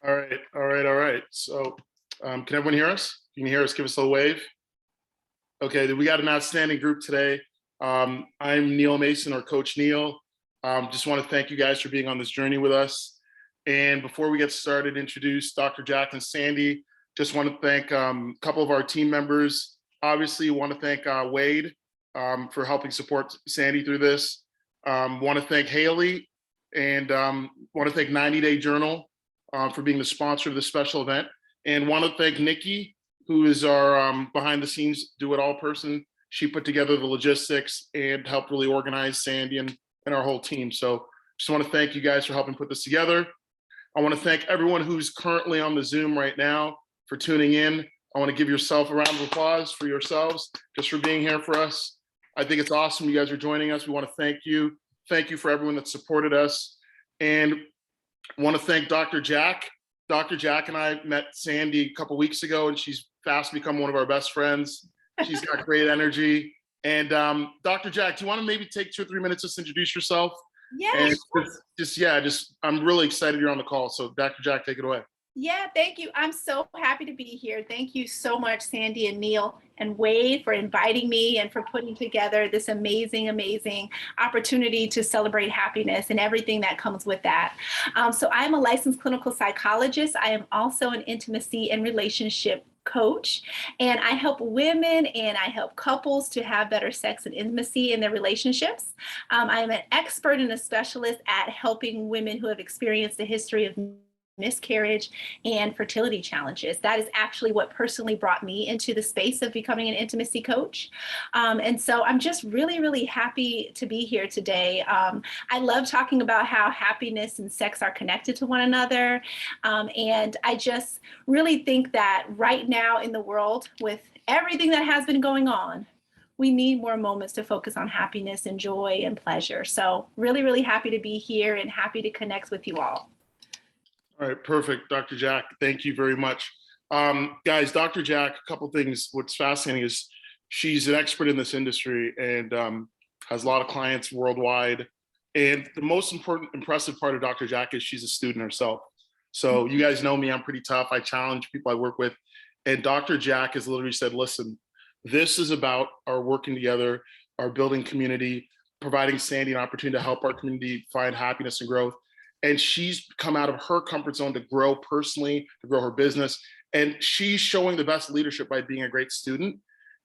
All right, all right, all right. So, can everyone hear us? Can you hear us? Give us a little wave. Okay, we got an outstanding group today. I'm Neil Mason, or Coach Neil. Just want to thank you guys for being on this journey with us. And before we get started, introduce Dr. Jack and Sandy. Just want to thank a couple of our team members. Obviously, want to thank Wade for helping support Sandy through this. Want to thank Haley and want to thank 90 Day Journal for being the sponsor of this special event. And want to thank Nikki, who is our behind the scenes do-it-all person. She put together the logistics and helped really organize Sandy and our whole team. So just want to thank you guys for helping put this together. I want to thank everyone who's currently on the Zoom right now for tuning in. I want to give yourself a round of applause for yourselves, just for being here for us. I think it's awesome you guys are joining us. We want to thank you. Thank you for everyone that supported us. And I want to thank Dr. Jack. Dr. Jack and I met Sandy a couple weeks ago, and she's fast become one of our best friends. She's got great energy. And Dr. Jack, do you want to maybe take 2 or 3 minutes just to introduce yourself? Yeah, And I'm really excited you're on the call. So Dr. Jack, take it away. Yeah, thank you. I'm so happy to be here. Thank you so much, Sandy and Neil and Wade, for inviting me and for putting together this amazing, amazing opportunity to celebrate happiness and everything that comes with that. So I'm a licensed clinical psychologist. I am also an intimacy and relationship coach, and I help women and I help couples to have better sex and intimacy in their relationships. I am an expert and a specialist at helping women who have experienced a history of miscarriage and fertility challenges. That is actually what personally brought me into the space of becoming an intimacy coach. And so I'm just really, really happy to be here today. I love talking about how happiness and sex are connected to one another. And I just really think that right now in the world, with everything that has been going on, we need more moments to focus on happiness and joy and pleasure. So really, really happy to be here and happy to connect with you all. All right, perfect, Dr. Jack. Thank you very much. Guys, Dr. Jack, a couple things. What's fascinating is she's an expert in this industry and has a lot of clients worldwide. And the most impressive part of Dr. Jack is she's a student herself. So you guys know me, I'm pretty tough. I challenge people I work with. And Dr. Jack has literally said, listen, this is about our working together, our building community, providing Sandy an opportunity to help our community find happiness and growth. And she's come out of her comfort zone to grow personally, to grow her business. And she's showing the best leadership by being a great student.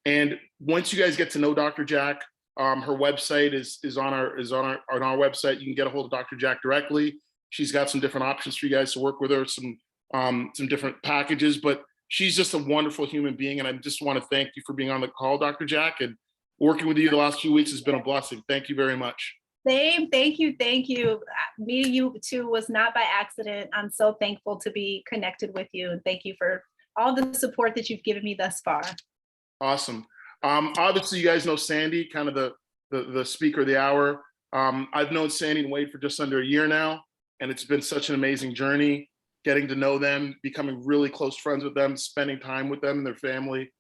And once you guys get to know Dr. Jack, her website is on our website. You can get a hold of Dr. Jack directly. She's got some different options for you guys to work with her, some different packages, but she's just a wonderful human being. And I just want to thank you for being on the call, Dr. Jack, and working with you the last few weeks has been a blessing. Thank you very much. Same. Thank you. Thank you. Meeting you too was not by accident. I'm so thankful to be connected with you. And thank you for all the support that you've given me thus far. Awesome. Obviously, you guys know Sandy, kind of the speaker of the hour. I've known Sandy and Wade for just under a year now, and it's been such an amazing journey, getting to know them, becoming really close friends with them, spending time with them and their family,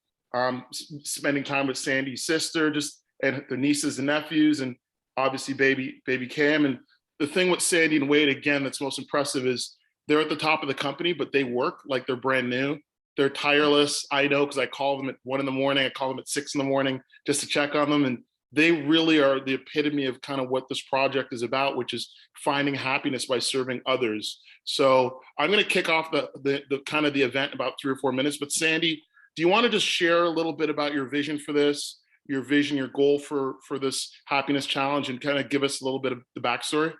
spending time with Sandy's sister, and their nieces and nephews, and obviously baby Cam. And the thing with Sandy and Wade, again, that's most impressive is they're at the top of the company, but they work like they're brand new. They're tireless. I know, because I call them at 1 in the morning. I call them at 6 in the morning just to check on them. And they really are the epitome of kind of what this project is about, which is finding happiness by serving others. So I'm going to kick off the kind of the event in about 3 or 4 minutes. But Sandy, do you want to just share a little bit about your vision for this? Your vision, your goal for this happiness challenge, and kind of give us a little bit of the backstory?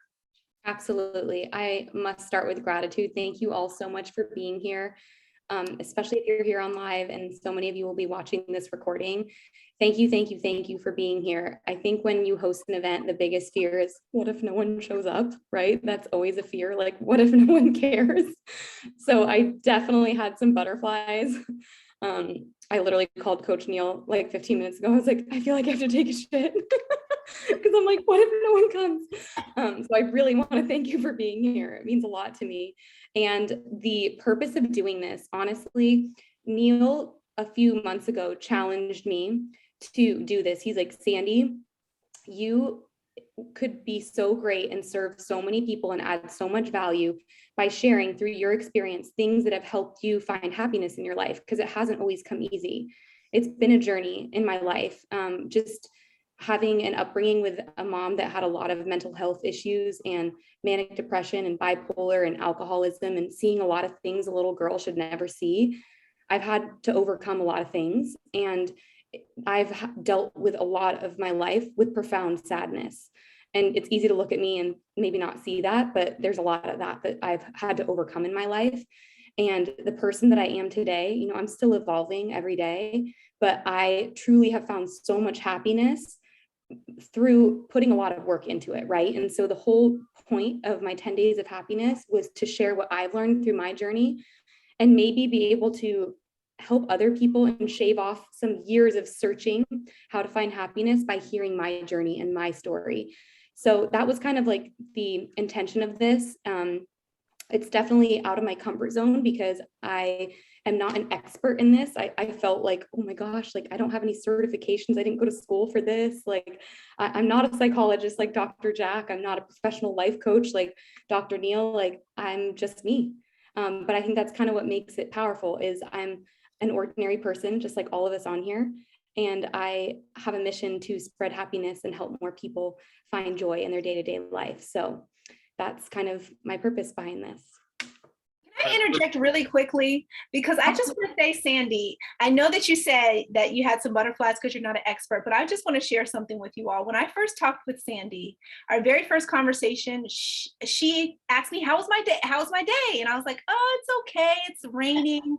Absolutely. I must start with gratitude. Thank you all so much for being here, especially if you're here on live, and so many of you will be watching this recording. Thank you, thank you, thank you for being here. I think when you host an event, the biggest fear is, what if no one shows up, right? That's always a fear, like, what if no one cares? So I definitely had some butterflies. I literally called Coach Neil like 15 minutes ago. I was like, I feel like I have to take a shit because I'm like, what if no one comes? So I really want to thank you for being here. It means a lot to me. And the purpose of doing this, honestly, Neil, a few months ago, challenged me to do this. He's like, Sandy, you could be so great and serve so many people and add so much value by sharing through your experience things that have helped you find happiness in your life, because it hasn't always come easy. It's been a journey in my life. Just having an upbringing with a mom that had a lot of mental health issues and manic depression and bipolar and alcoholism, and seeing a lot of things a little girl should never see. I've had to overcome a lot of things, and I've dealt with a lot of my life with profound sadness. And it's easy to look at me and maybe not see that, but there's a lot of that I've had to overcome in my life. And the person that I am today, you know, I'm still evolving every day, but I truly have found so much happiness through putting a lot of work into it, right? And so the whole point of my 10 days of happiness was to share what I've learned through my journey, and maybe be able to help other people and shave off some years of searching how to find happiness by hearing my journey and my story. So that was kind of like the intention of this. It's definitely out of my comfort zone because I am not an expert in this. I felt like, oh my gosh, like I don't have any certifications. I didn't go to school for this. Like I'm not a psychologist like Dr. Jack. I'm not a professional life coach like Dr. Neil. Like I'm just me. But I think that's kind of what makes it powerful is I'm an ordinary person, just like all of us on here. And I have a mission to spread happiness and help more people find joy in their day-to-day life. So that's kind of my purpose behind this. Can I interject really quickly? Because I just want to say, Sandy, I know that you said that you had some butterflies because you're not an expert, but I just want to share something with you all. When I first talked with Sandy, our very first conversation, she asked me, how was my day? How was my day? And I was like, oh, it's okay. It's raining.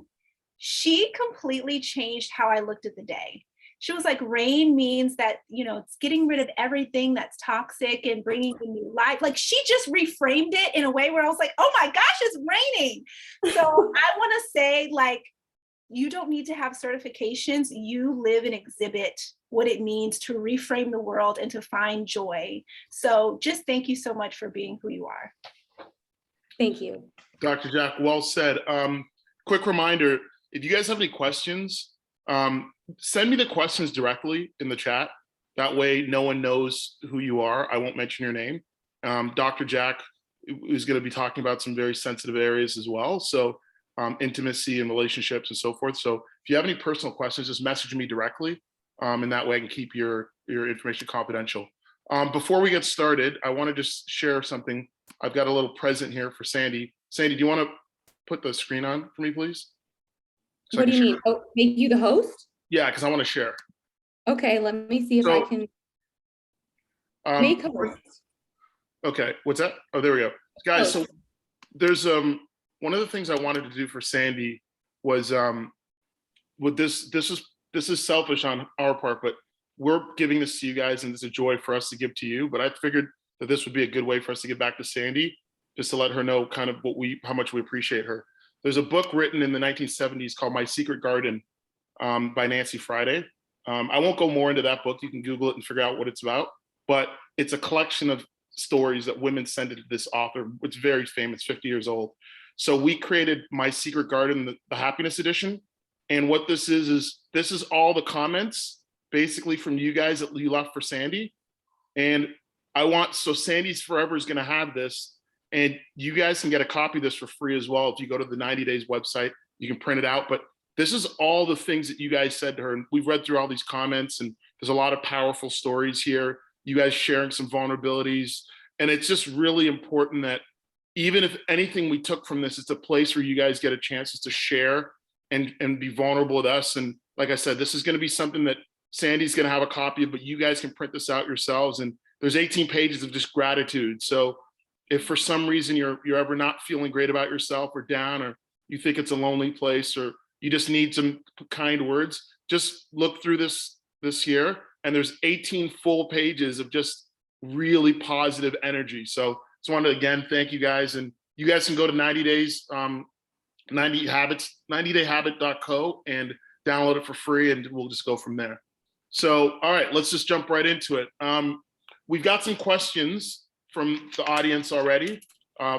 She completely changed how I looked at the day. She was like, rain means that, you know, it's getting rid of everything that's toxic and bringing a new life. Like she just reframed it in a way where I was like, oh my gosh, it's raining. So I want to say, like, you don't need to have certifications. You live and exhibit what it means to reframe the world and to find joy. So just thank you so much for being who you are. Thank you. Dr. Jack, well said. Quick reminder, if you guys have any questions, send me the questions directly in the chat. That way, no one knows who you are. I won't mention your name. Dr. Jack is going to be talking about some very sensitive areas as well. So intimacy and relationships and so forth. So if you have any personal questions, just message me directly. And that way I can keep your information confidential. Before we get started, I want to just share something. I've got a little present here for Sandy. Sandy, do you want to put the screen on for me, please? So what do you mean? Oh, make you the host? Yeah, because I want to share. Okay, let me see if I can make host. Okay, what's that? Oh, there we go. Guys, so there's one of the things I wanted to do for Sandy was with this is selfish on our part, but we're giving this to you guys and it's a joy for us to give to you. But I figured that this would be a good way for us to give back to Sandy, just to let her know kind of how much we appreciate her. There's a book written in the 1970s called My Secret Garden by Nancy Friday. I won't go more into that book. You can Google it and figure out what it's about, but it's a collection of stories that women send to this author. It's very famous, 50 years old. So we created My Secret Garden, the happiness edition. And what this is this is all the comments basically from you guys that you left for Sandy. And so Sandy's Forever is going to have this. And you guys can get a copy of this for free as well. If you go to the 90 Days website, you can print it out. But this is all the things that you guys said to her. And we've read through all these comments and there's a lot of powerful stories here. You guys sharing some vulnerabilities. And it's just really important that even if anything we took from this, it's a place where you guys get a chance to share and be vulnerable with us. And like I said, this is going to be something that Sandy's going to have a copy of, but you guys can print this out yourselves. And there's 18 pages of just gratitude. So if for some reason you're ever not feeling great about yourself or down, or you think it's a lonely place, or you just need some kind words, just look through this here. And there's 18 full pages of just really positive energy. So just wanted to again thank you guys. And you guys can go to 90 days, 90dayhabit.co and download it for free, and we'll just go from there. So, all right, let's just jump right into it. We've got some questions from the audience already.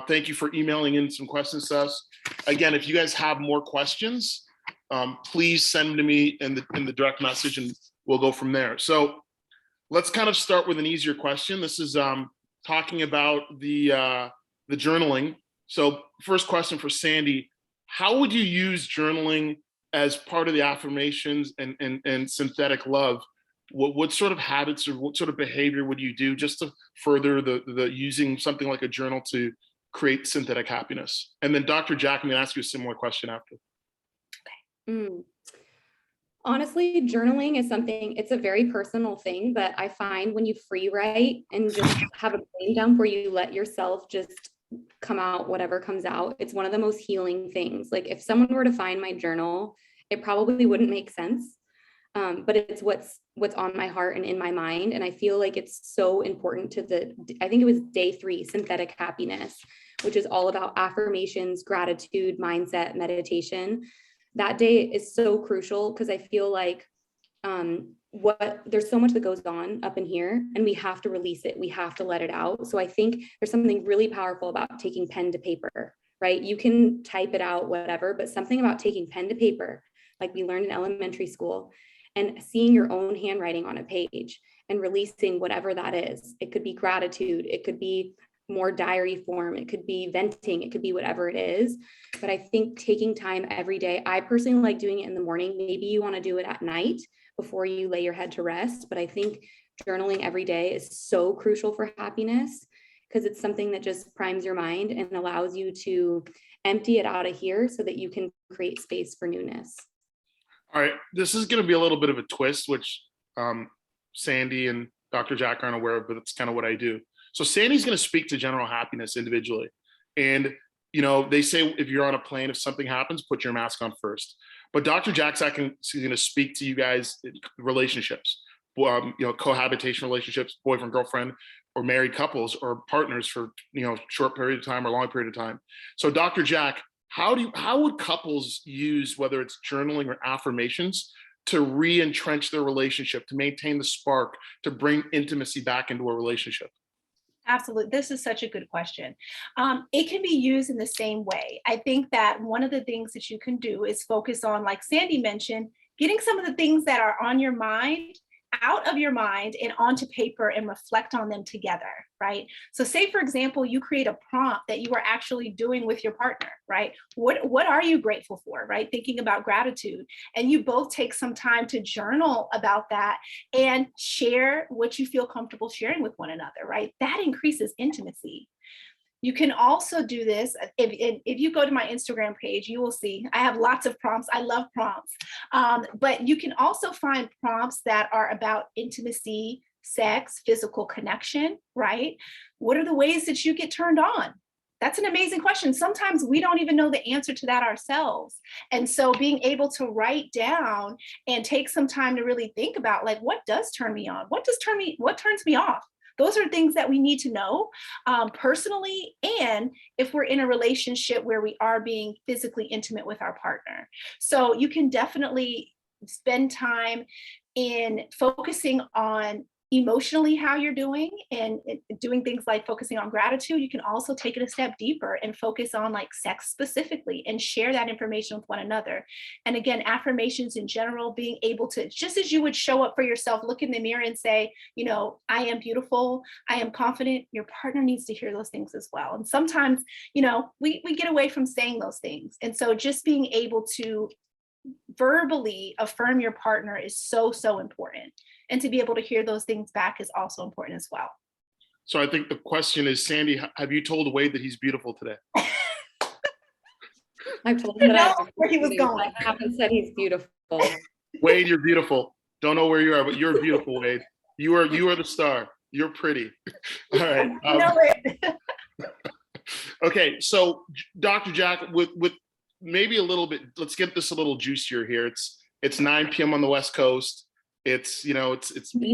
Thank you for emailing in some questions to us. Again, if you guys have more questions, please send them to me in the direct message and we'll go from there. So let's kind of start with an easier question. This is talking about the journaling. So first question for Sandy, how would you use journaling as part of the affirmations and synthetic love? What sort of habits or what sort of behavior would you do just to further the using something like a journal to create synthetic happiness? And then Dr. Jack, I'm gonna ask you a similar question after. Mm. Honestly, journaling is something, it's a very personal thing, but I find when you free write and just have a brain dump where you let yourself just come out, whatever comes out, it's one of the most healing things. Like if someone were to find my journal, it probably wouldn't make sense. But it's what's on my heart and in my mind. And I feel like it's so important to I think it was day 3, synthetic happiness, which is all about affirmations, gratitude, mindset, meditation. That day is so crucial because I feel like there's so much that goes on up in here and we have to release it. We have to let it out. So I think there's something really powerful about taking pen to paper, right? You can type it out, whatever, but something about taking pen to paper, like we learned in elementary school, and seeing your own handwriting on a page and releasing whatever that is. It could be gratitude. It could be more diary form. It could be venting. It could be whatever it is. But I think taking time every day, I personally like doing it in the morning. Maybe you want to do it at night before you lay your head to rest. But I think journaling every day is so crucial for happiness because it's something that just primes your mind and allows you to empty it out of here so that you can create space for newness. All right, this is going to be a little bit of a twist, which Sandy and Dr. Jack aren't aware of, but it's kind of what I do. So Sandy's going to speak to general happiness individually. And, you know, they say if you're on a plane, if something happens, put your mask on first. But Dr. Jack's going to speak to you guys in relationships, you know, cohabitation relationships, boyfriend, girlfriend, or married couples or partners for, you know, short period of time or long period of time. So Dr. Jack, how would couples use, whether it's journaling or affirmations, to re-entrench their relationship, to maintain the spark, to bring intimacy back into a relationship? Absolutely. This is such a good question. It can be used in the same way. I think that one of the things that you can do is focus on, like Sandy mentioned, getting some of the things that are on your mind out of your mind and onto paper and reflect on them together, right? So say, for example, you create a prompt that you are actually doing with your partner, right? What are you grateful for, right? Thinking about gratitude. And you both take some time to journal about that and share what you feel comfortable sharing with one another, right? That increases intimacy. You can also do this. If you go to my Instagram page, you will see I have lots of prompts. I love prompts. But you can also find prompts that are about intimacy, sex, physical connection, right? What are the ways that you get turned on? That's an amazing question. Sometimes we don't even know the answer to that ourselves. And so being able to write down and take some time to really think about, like, what does turn me on? What turns me off? Those are things that we need to know personally, and if we're in a relationship where we are being physically intimate with our partner. So you can definitely spend time in focusing on emotionally how you're doing and doing things like focusing on gratitude. You can also take it a step deeper and focus on like sex specifically and share that information with one another. And again, affirmations in general, being able to, just as you would show up for yourself, look in the mirror and say, you know, I am beautiful, I am confident. Your partner needs to hear those things as well. And sometimes, you know, we get away from saying those things. And so just being able to verbally affirm your partner is so, so important. And to be able to hear those things back is also important as well. So I think the question is, Sandy, have you told Wade that he's beautiful today? I've told him that where he was going. I haven't said he's beautiful. Wade, you're beautiful. Don't know where you are, but you're beautiful, Wade. You are the star. You're pretty. All right. I know it. Okay, so Dr. Jack, with maybe a little bit, let's get this a little juicier here. It's 9 p.m. on the West Coast. It's a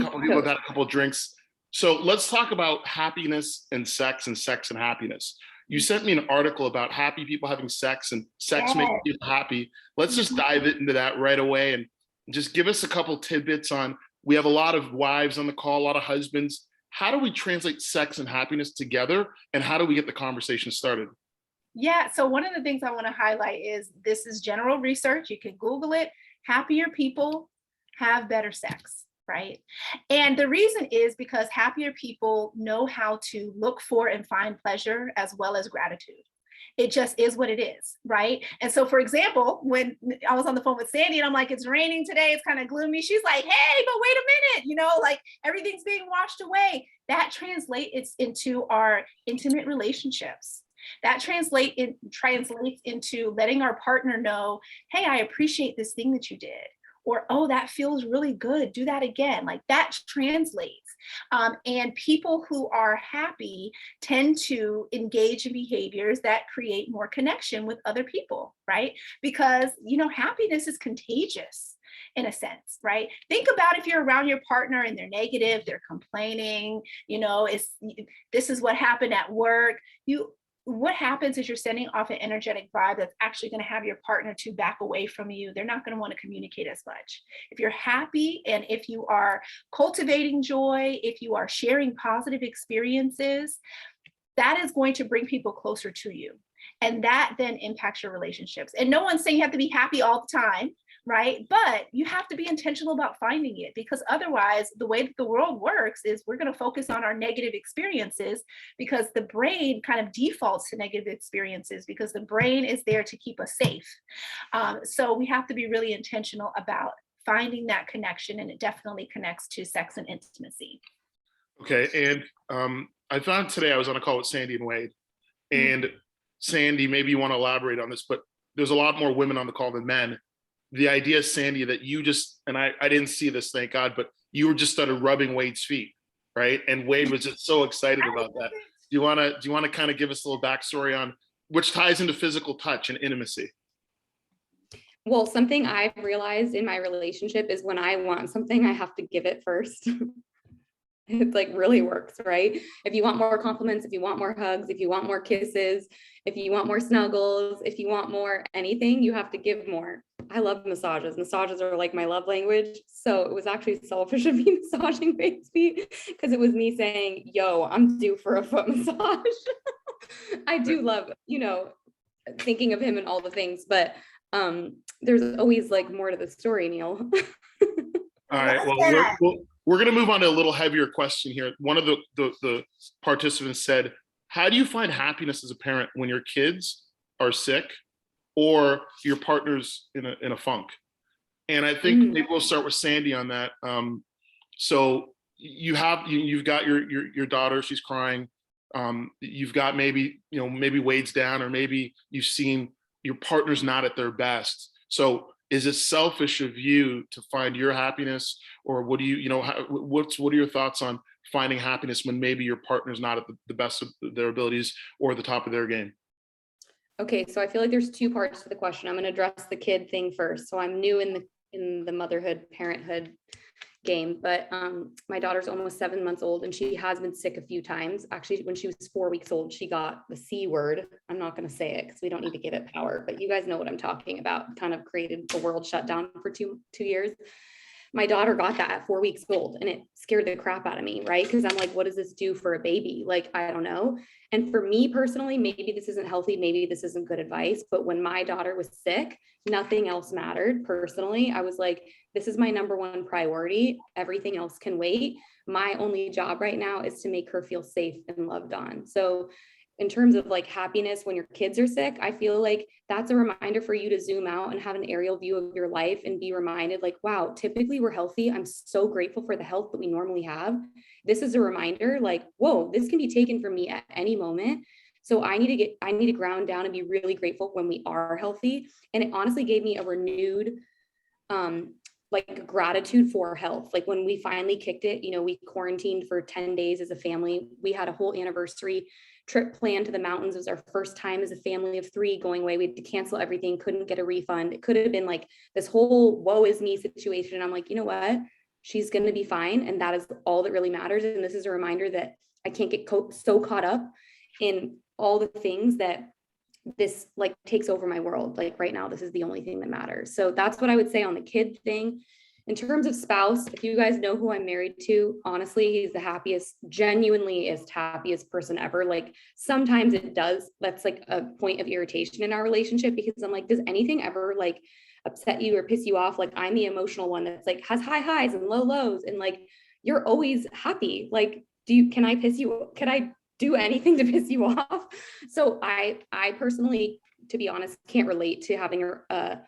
couple people have had a couple of drinks. So let's talk about happiness and sex and happiness. You sent me an article about happy people having sex and sex making people happy. Let's just dive into that right away and just give us a couple tidbits on, we have a lot of wives on the call, a lot of husbands. How do we translate sex and happiness together? And how do we get the conversation started? Yeah, so one of the things I want to highlight is this is general research. You can Google it. Happier people have better sex. right? And the reason is because happier people know how to look for and find pleasure as well as gratitude. It just is what it is, right? And so, for example, when I was on the phone with Sandy and I'm like, it's raining today, it's kind of gloomy. She's like, hey, but wait a minute, like everything's being washed away. That translates into our intimate relationships. That translates into letting our partner know, hey, I appreciate this thing that you did. Or, oh, that feels really good. Do that again. Like that translates. And people who are happy tend to engage in behaviors that create more connection with other people, right? Because, happiness is contagious in a sense, right? Think about if you're around your partner and they're negative, they're complaining, this is what happened at work. What happens is you're sending off an energetic vibe that's actually going to have your partner to back away from you. They're not going to want to communicate as much. If you're happy and if you are cultivating joy, if you are sharing positive experiences, that is going to bring people closer to you. And that then impacts your relationships. And no one's saying you have to be happy all the time, right? But you have to be intentional about finding it, because otherwise the way that the world works is we're going to focus on our negative experiences because the brain kind of defaults to negative experiences because the brain is there to keep us safe. So we have to be really intentional about finding that connection, and it definitely connects to sex and intimacy. Okay. And I found today I was on a call with Sandy and Wade, and Sandy, maybe you want to elaborate on this, but there's a lot more women on the call than men. The idea, Sandy, that you just, and I didn't see this, thank God, but you were just started rubbing Wade's feet, right? And Wade was just so excited about that. Do you want to kind of give us a little backstory on, which ties into physical touch and intimacy? Well, something I've realized in my relationship is when I want something, I have to give it first. It like really works, right? If you want more compliments, if you want more hugs, if you want more kisses, if you want more snuggles, if you want more anything, you have to give more. I love massages. Massages are like my love language. So it was actually selfish of me massaging Wade's feet because it was me saying, yo, I'm due for a foot massage. I do love, thinking of him and all the things, but there's always like more to the story, Neil. All right, well, we're going to move on to a little heavier question here. One of the participants said, how do you find happiness as a parent when your kids are sick or your partner's in a funk? And I think maybe we'll start with Sandy on that. So you've got your daughter, she's crying. You've got maybe Wade's down, or maybe you've seen your partner's not at their best. So is it selfish of you to find your happiness, or what do what are your thoughts on finding happiness when maybe your partner's not at the best of their abilities or the top of their game? Okay, so I feel like there's two parts to the question. I'm going to address the kid thing first. So I'm new in the motherhood, parenthood game, but my daughter's almost 7 months old and she has been sick a few times. Actually, when she was 4 weeks old, she got the C word. I'm not going to say it because we don't need to give it power, but you guys know what I'm talking about. Kind of created the world shutdown for two years. My daughter got that at 4 weeks old and it scared the crap out of me, right? Because I'm like, what does this do for a baby? Like, I don't know. And for me personally, maybe this isn't healthy, maybe this isn't good advice, but when my daughter was sick, nothing else mattered. Personally, I was like, this is my number one priority. Everything else can wait. My only job right now is to make her feel safe and loved on. So in terms of like happiness when your kids are sick, I feel like that's a reminder for you to zoom out and have an aerial view of your life and be reminded like, wow, typically we're healthy. I'm so grateful for the health that we normally have. This is a reminder like, whoa, this can be taken from me at any moment. So I need to ground down and be really grateful when we are healthy. And it honestly gave me a renewed, like gratitude for health. Like when we finally kicked it, we quarantined for 10 days as a family. We had a whole anniversary trip planned to the mountains. It was our first time as a family of 3 going away. We had to cancel everything, couldn't get a refund. It could have been like this whole woe is me situation. And I'm like, you know what? She's going to be fine. And that is all that really matters. And this is a reminder that I can't get so caught up in all the things that this like takes over my world. Like right now, this is the only thing that matters. So that's what I would say on the kid thing. In terms of spouse, if you guys know who I'm married to, honestly, he's the happiest, genuinely is happiest person ever. Like sometimes that's like a point of irritation in our relationship because I'm like, does anything ever like upset you or piss you off, like I'm the emotional one that's like has high highs and low lows, and like you're always happy. Like, can I piss you? Can I do anything to piss you off? So I personally, to be honest, can't relate to having a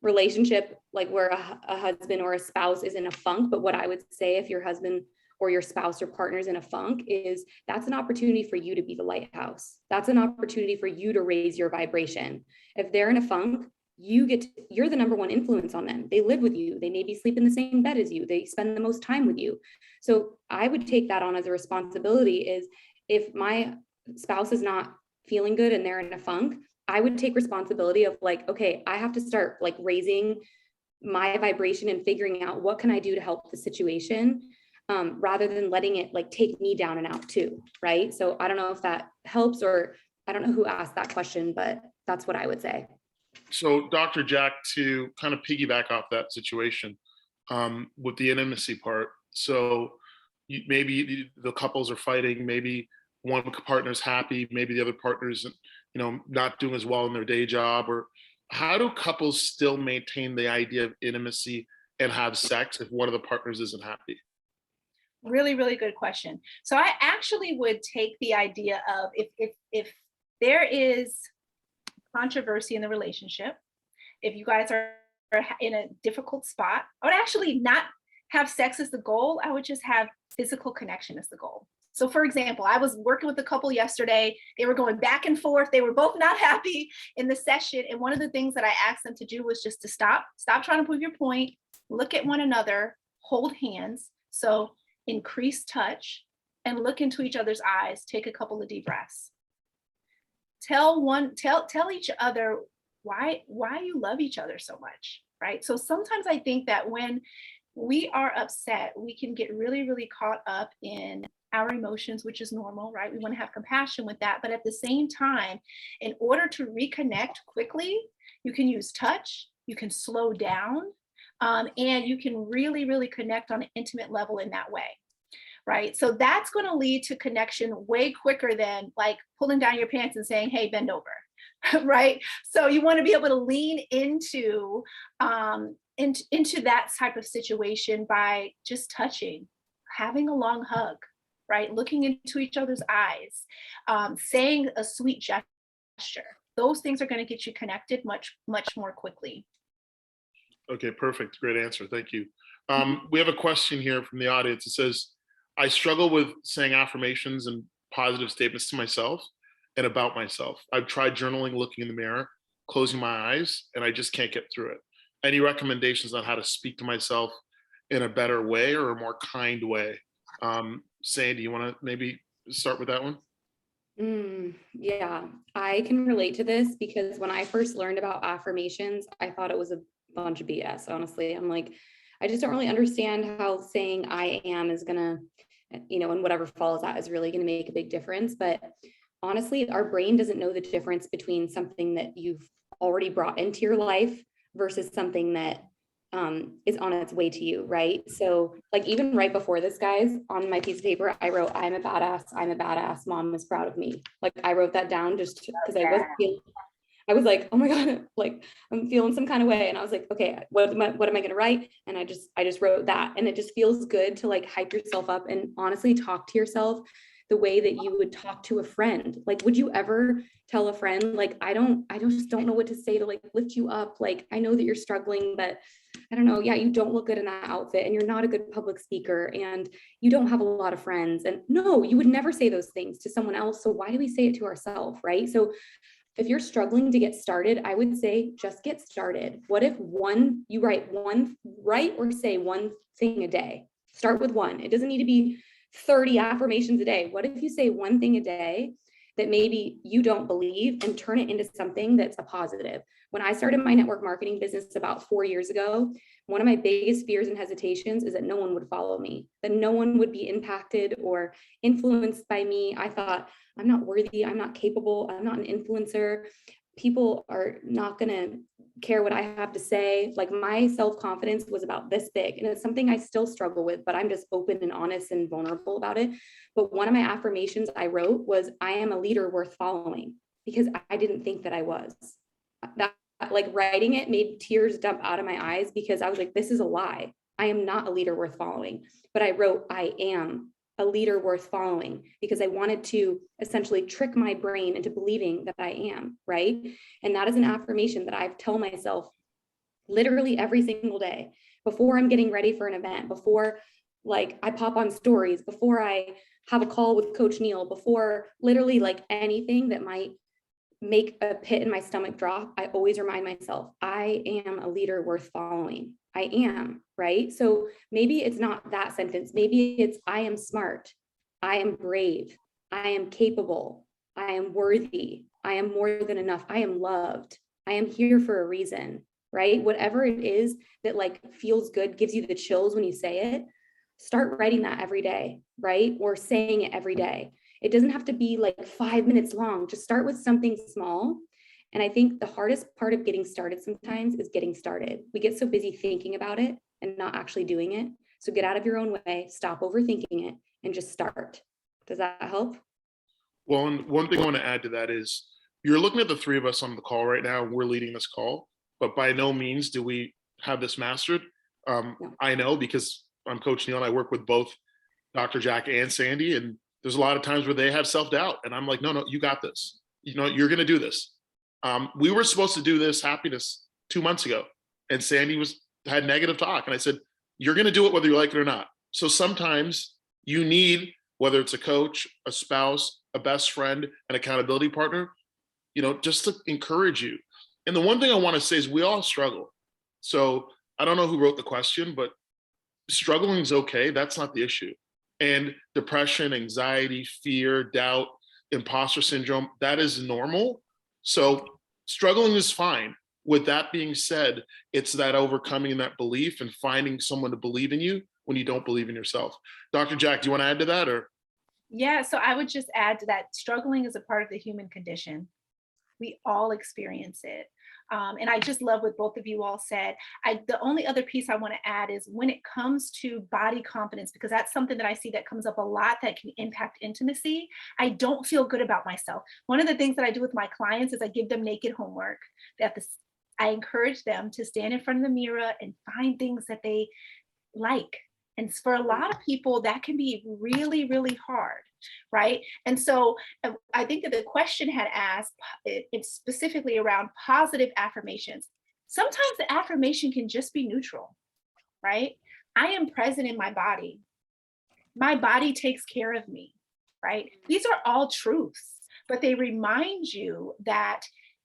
relationship like where a husband or a spouse is in a funk. But what I would say, if your husband or your spouse or partner's in a funk, is that's an opportunity for you to be the lighthouse. That's an opportunity for you to raise your vibration. If they're in a funk, you're the number one influence on them. They live with you. They maybe sleep in the same bed as you. They spend the most time with you. So I would take that on as a responsibility. Is if my spouse is not feeling good and they're in a funk, I would take responsibility of like, okay, I have to start like raising my vibration and figuring out what can I do to help the situation, rather than letting it like take me down and out too, right? So I don't know if that helps, or I don't know who asked that question, but that's what I would say. So Dr. Jack, to kind of piggyback off that situation, with the intimacy part. So maybe the couples are fighting, maybe one partner's happy, maybe the other partner's, not doing as well in their day job, or how do couples still maintain the idea of intimacy and have sex if one of the partners isn't happy? Really, really good question. So I actually would take the idea of if there is controversy in the relationship, if you guys are in a difficult spot, I would actually not have sex as the goal. I would just have physical connection as the goal. So for example, I was working with a couple yesterday. They were going back and forth. They were both not happy in the session. And one of the things that I asked them to do was just to stop trying to prove your point, look at one another, hold hands. So increase touch and look into each other's eyes, take a couple of deep breaths. Tell each other why you love each other so much, right? So sometimes I think that when we are upset, we can get really, really caught up in our emotions, which is normal, right? We want to have compassion with that. But at the same time, in order to reconnect quickly, you can use touch, you can slow down, and you can really, really connect on an intimate level in that way, right? So that's going to lead to connection way quicker than like pulling down your pants and saying, hey, bend over, right? So you want to be able to lean into that type of situation by just touching, having a long hug, right? Looking into each other's eyes, saying a sweet gesture. Those things are going to get you connected much, much more quickly. Okay, perfect. Great answer. Thank you. We have a question here from the audience. It says, I struggle with saying affirmations and positive statements to myself and about myself. I've tried journaling, looking in the mirror, closing my eyes, and I just can't get through it. Any recommendations on how to speak to myself in a better way or a more kind way? Sandy, you want to maybe start with that one? Yeah, I can relate to this because when I first learned about affirmations, I thought it was a bunch of BS. Honestly, I'm like, I just don't really understand how saying I am is gonna, and whatever follows that is really gonna make a big difference. But honestly, our brain doesn't know the difference between something that you've already brought into your life versus something that is on its way to you, right? So like even right before this, guys, on my piece of paper, I wrote, I'm a badass, mom is proud of me. Like I wrote that down just because I was like, oh my God, like I'm feeling some kind of way. And I was like, okay, what am I going to write? And I just wrote that. And it just feels good to like hype yourself up and honestly talk to yourself the way that you would talk to a friend. Like, would you ever tell a friend, like, I just don't know what to say to like lift you up. Like, I know that you're struggling, but I don't know. Yeah, you don't look good in that outfit and you're not a good public speaker and you don't have a lot of friends. And no, you would never say those things to someone else. So why do we say it to ourselves, right? So if you're struggling to get started, I would say just get started. What if you write or say one thing a day? Start with one. It doesn't need to be 30 affirmations a day. What if you say one thing a day that maybe you don't believe and turn it into something that's a positive? When I started my network marketing business about 4 years ago, one of my biggest fears and hesitations is that no one would follow me, that no one would be impacted or influenced by me. I thought, I'm not worthy, I'm not capable, I'm not an influencer. People are not going to care what I have to say. Like my self-confidence was about this big, and it's something I still struggle with, but I'm just open and honest and vulnerable about it. But one of my affirmations I wrote was, I am a leader worth following, because I didn't think that I was. That like writing it made tears dump out of my eyes because I was like, this is a lie. I am not a leader worth following. But I wrote, I am a leader worth following, because I wanted to essentially trick my brain into believing that I am, right? And that is an affirmation that I tell myself literally every single day before I'm getting ready for an event, before like I pop on stories, before I have a call with Coach Neil, before literally like anything that might make a pit in my stomach drop, I always remind myself, I am a leader worth following. I am, right? So maybe it's not that sentence. Maybe it's, I am smart. I am brave. I am capable. I am worthy. I am more than enough. I am loved. I am here for a reason, right? Whatever it is that like feels good, gives you the chills when you say it, start writing that every day, right? Or saying it every day. It doesn't have to be like 5 minutes long. Just start with something small. And I think the hardest part of getting started sometimes is getting started. We get so busy thinking about it and not actually doing it. So get out of your own way, stop overthinking it, and just start. Does that help? Well, and one thing I want to add to that is you're looking at the three of us on the call right now. We're leading this call, but by no means do we have this mastered. No. I know because I'm Coach Neil and I work with both Dr. Jack and Sandy, and there's a lot of times where they have self-doubt and I'm like, no, you got this. You know, you're going to do this. We were supposed to do this happiness 2 months ago and Sandy had negative talk. And I said, you're going to do it whether you like it or not. So sometimes you need, whether it's a coach, a spouse, a best friend, an accountability partner, you know, just to encourage you. And the one thing I want to say is we all struggle. So I don't know who wrote the question, but struggling is okay. That's not the issue. And depression, anxiety, fear, doubt, imposter syndrome, that is normal. So struggling is fine. With that being said, it's that overcoming that belief and finding someone to believe in you when you don't believe in yourself. Dr. Jack, do you want to add to that or? Yeah, so I would just add to that, struggling is a part of the human condition. We all experience it. And I just love what both of you all said. The only other piece I want to add is when it comes to body confidence, because that's something that I see that comes up a lot that can impact intimacy. I don't feel good about myself. One of the things that I do with my clients is I give them naked homework. I encourage them to stand in front of the mirror and find things that they like. And for a lot of people, that can be really, really hard, right? And so I think that the question had asked it's specifically around positive affirmations. Sometimes the affirmation can just be neutral, right? I am present in my body. My body takes care of me, right? These are all truths, but they remind you that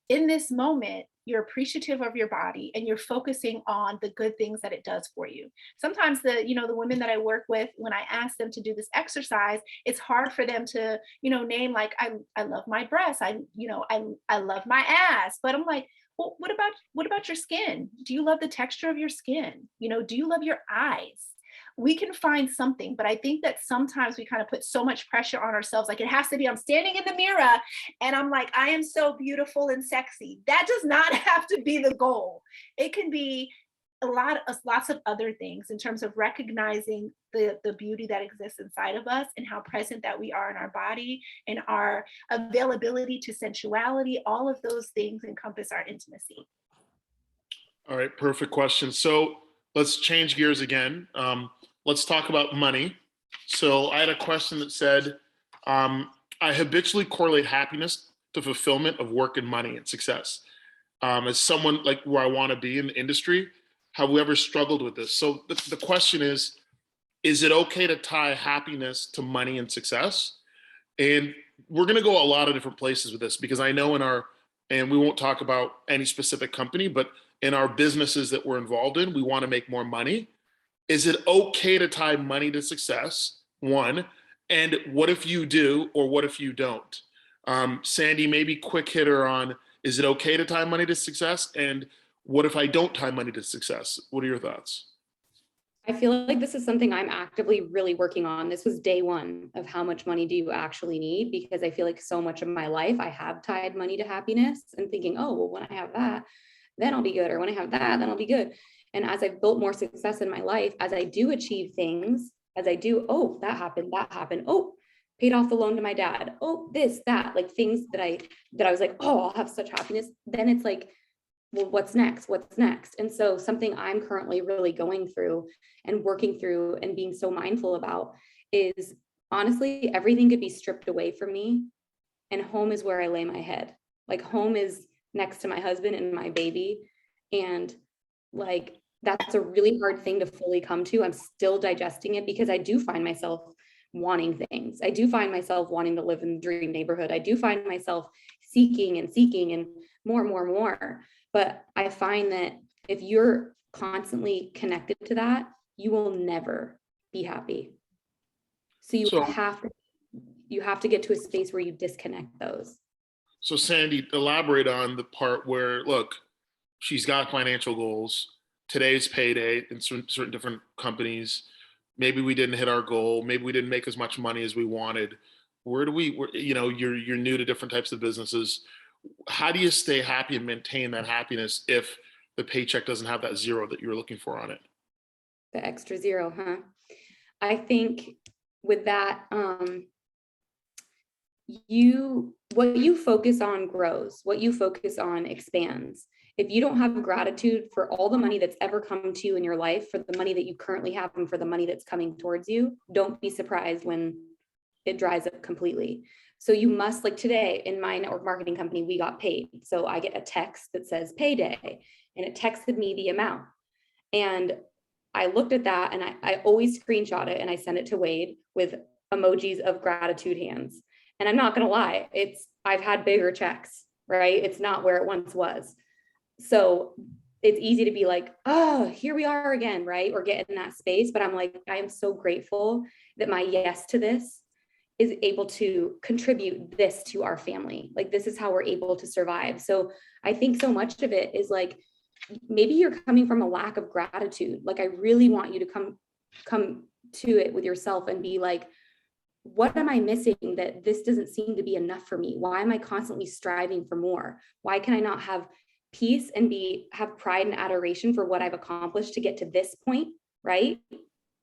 in this moment, you're appreciative of your body and you're focusing on the good things that it does for you. Sometimes the women that I work with, when I ask them to do this exercise, it's hard for them to, name like, I love my breasts. I love my ass, but I'm like, well, what about your skin? Do you love the texture of your skin? Do you love your eyes? We can find something, but I think that sometimes we kind of put so much pressure on ourselves. Like it has to be, I'm standing in the mirror and I'm like, I am so beautiful and sexy. That does not have to be the goal. It can be lots of other things in terms of recognizing the beauty that exists inside of us and how present that we are in our body and our availability to sensuality. All of those things encompass our intimacy. All right, perfect question. So let's change gears again. Let's talk about money. So I had a question that said, I habitually correlate happiness to fulfillment of work and money and success. As someone like where I want to be in the industry, have we ever struggled with this? So the question is it okay to tie happiness to money and success? And we're going to go a lot of different places with this because I know and we won't talk about any specific company, but in our businesses that we're involved in, we want to make more money. Is it okay to tie money to success? One, and what if you do, or what if you don't? Sandy, maybe quick hitter on, is it okay to tie money to success? And what if I don't tie money to success? What are your thoughts? I feel like this is something I'm actively really working on. This was day one of how much money do you actually need? Because I feel like so much of my life, I have tied money to happiness and thinking, oh, well, when I have that, then I'll be good. Or when I have that, then I'll be good. And as I've built more success in my life, as I do achieve things, as I do, oh, that happened. Oh, paid off the loan to my dad. Oh, this, that, like things that I was like, oh, I'll have such happiness. Then it's like, well, what's next? What's next? And so something I'm currently really going through and working through and being so mindful about is, honestly, everything could be stripped away from me, and home is where I lay my head. Like, home is next to my husband and my baby. And like, that's a really hard thing to fully come to. I'm still digesting it, because I do find myself wanting things. I do find myself wanting to live in the dream neighborhood. I do find myself seeking and more. But I find that if you're constantly connected to that, you will never be happy. So you So, have to get to a space where you disconnect those. so Sandy, elaborate on the part where, look, she's got financial goals. Today's payday in certain different companies. Maybe we didn't hit our goal. Maybe we didn't make as much money as we wanted. You're new to different types of businesses. How do you stay happy and maintain that happiness if the paycheck doesn't have that zero that you're looking for on it? The extra zero, huh? I think with that, what you focus on grows, what you focus on expands. If you don't have gratitude for all the money that's ever come to you in your life, for the money that you currently have and for the money that's coming towards you, don't be surprised when it dries up completely. So you must, like today in my network marketing company, we got paid. So I get a text that says payday, and it texted me the amount. And I looked at that, and I always screenshot it and I send it to Wade with emojis of gratitude hands. And I'm not going to lie, I've had bigger checks, right? It's not where it once was. So it's easy to be like, oh, here we are again, right? Or get in that space. But I'm like, I am so grateful that my yes to this is able to contribute this to our family. Like, this is how we're able to survive. So I think so much of it is like, maybe you're coming from a lack of gratitude. Like, I really want you to come to it with yourself and be like, what am I missing that this doesn't seem to be enough for me? Why am I constantly striving for more? Why can I not have peace and have pride and adoration for what I've accomplished to get to this point, right?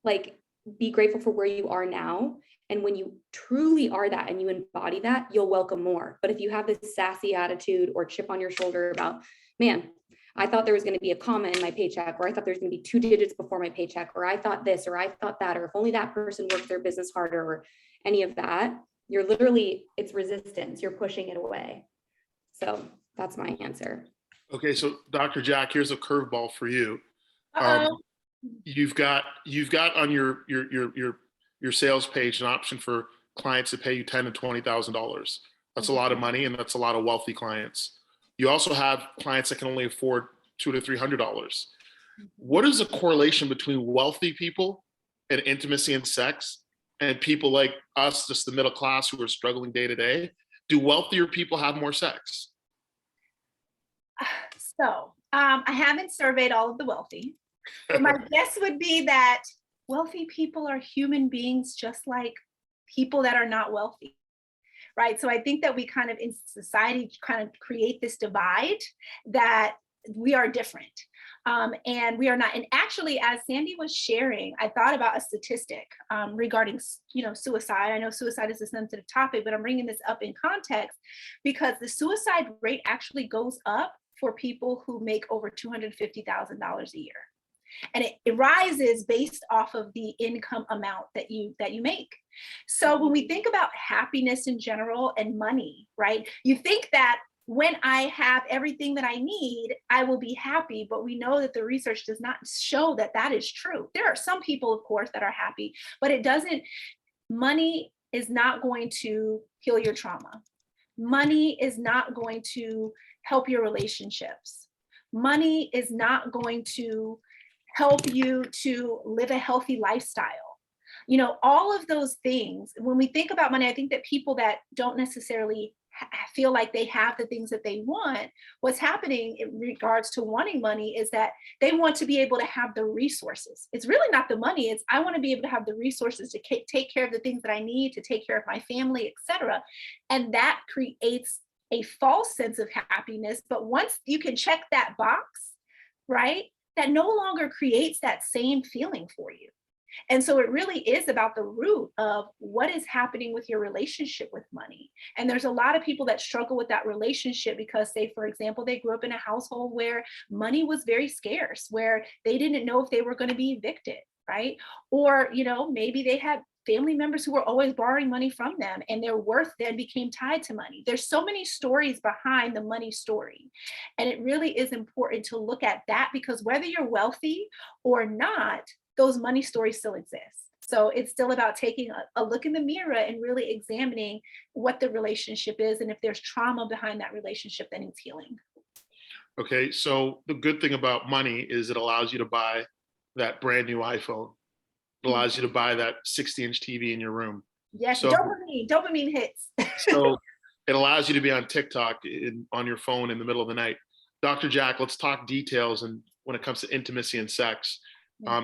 Like, be grateful for where you are now. And when you truly are that and you embody that, you'll welcome more. But if you have this sassy attitude or chip on your shoulder about, man, I thought there was going to be a comma in my paycheck, or I thought there's going to be 2 digits before my paycheck, or I thought this, or I thought that, or if only that person worked their business harder, or any of that, it's resistance. You're pushing it away. So that's my answer. Okay, so Dr. Jack, here's a curveball for you. You've got on your sales page an option for clients to pay you $10,000 to $20,000. That's a lot of money, and that's a lot of wealthy clients. You also have clients that can only afford $200 to $300. What is the correlation between wealthy people and intimacy and sex, and people like us, just the middle class who are struggling day to day? Do wealthier people have more sex? So I haven't surveyed all of the wealthy, but my guess would be that wealthy people are human beings just like people that are not wealthy. Right. So I think that we kind of in society kind of create this divide that we are different. And we are not. And actually, as Sandy was sharing, I thought about a statistic regarding, suicide. I know suicide is a sensitive topic, but I'm bringing this up in context because the suicide rate actually goes up for people who make over $250,000 a year. And it rises based off of the income amount that you make. So when we think about happiness in general and money, right, you think that when I have everything that I need, I will be happy. But we know that the research does not show that that is true. There are some people, of course, that are happy, but money is not going to heal your trauma. Money is not going to help your relationships. Money is not going to help you to live a healthy lifestyle. All of those things, when we think about money, I think that people that don't necessarily feel like they have the things that they want, what's happening in regards to wanting money is that they want to be able to have the resources. It's really not the money. It's I want to be able to have the resources to take care of the things that I need, to take care of my family, etc. And that creates a false sense of happiness. But once you can check that box, right, that no longer creates that same feeling for you. And so it really is about the root of what is happening with your relationship with money. And there's a lot of people that struggle with that relationship because, say, for example, they grew up in a household where money was very scarce, where they didn't know if they were going to be evicted, right? Or, maybe they had family members who were always borrowing money from them and their worth then became tied to money. There's so many stories behind the money story. And it really is important to look at that, because whether you're wealthy or not, those money stories still exist. So it's still about taking a look in the mirror and really examining what the relationship is. And if there's trauma behind that relationship, then it's healing. Okay, so the good thing about money is it allows you to buy that brand new iPhone. It allows you to buy that 60-inch TV in your room. Yes, So, dopamine hits. so it allows you to be on TikTok on your phone in the middle of the night. Dr. Jack, let's talk details. And when it comes to intimacy and sex,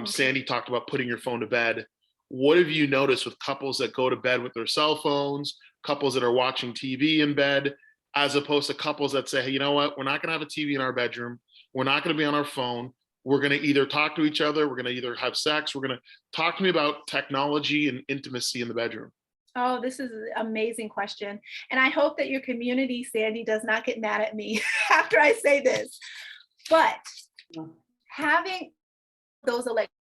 Sandy talked about putting your phone to bed. What have you noticed with couples that go to bed with their cell phones, couples that are watching TV in bed, as opposed to couples that say, hey, you know what? We're not going to have a TV in our bedroom. We're not going to be on our phone. We're going to either talk to each other. We're going to either have sex. We're going to talk to me about technology and intimacy in the bedroom. Oh, this is an amazing question. And I hope that your community, Sandy, does not get mad at me after I say this. But having those electronics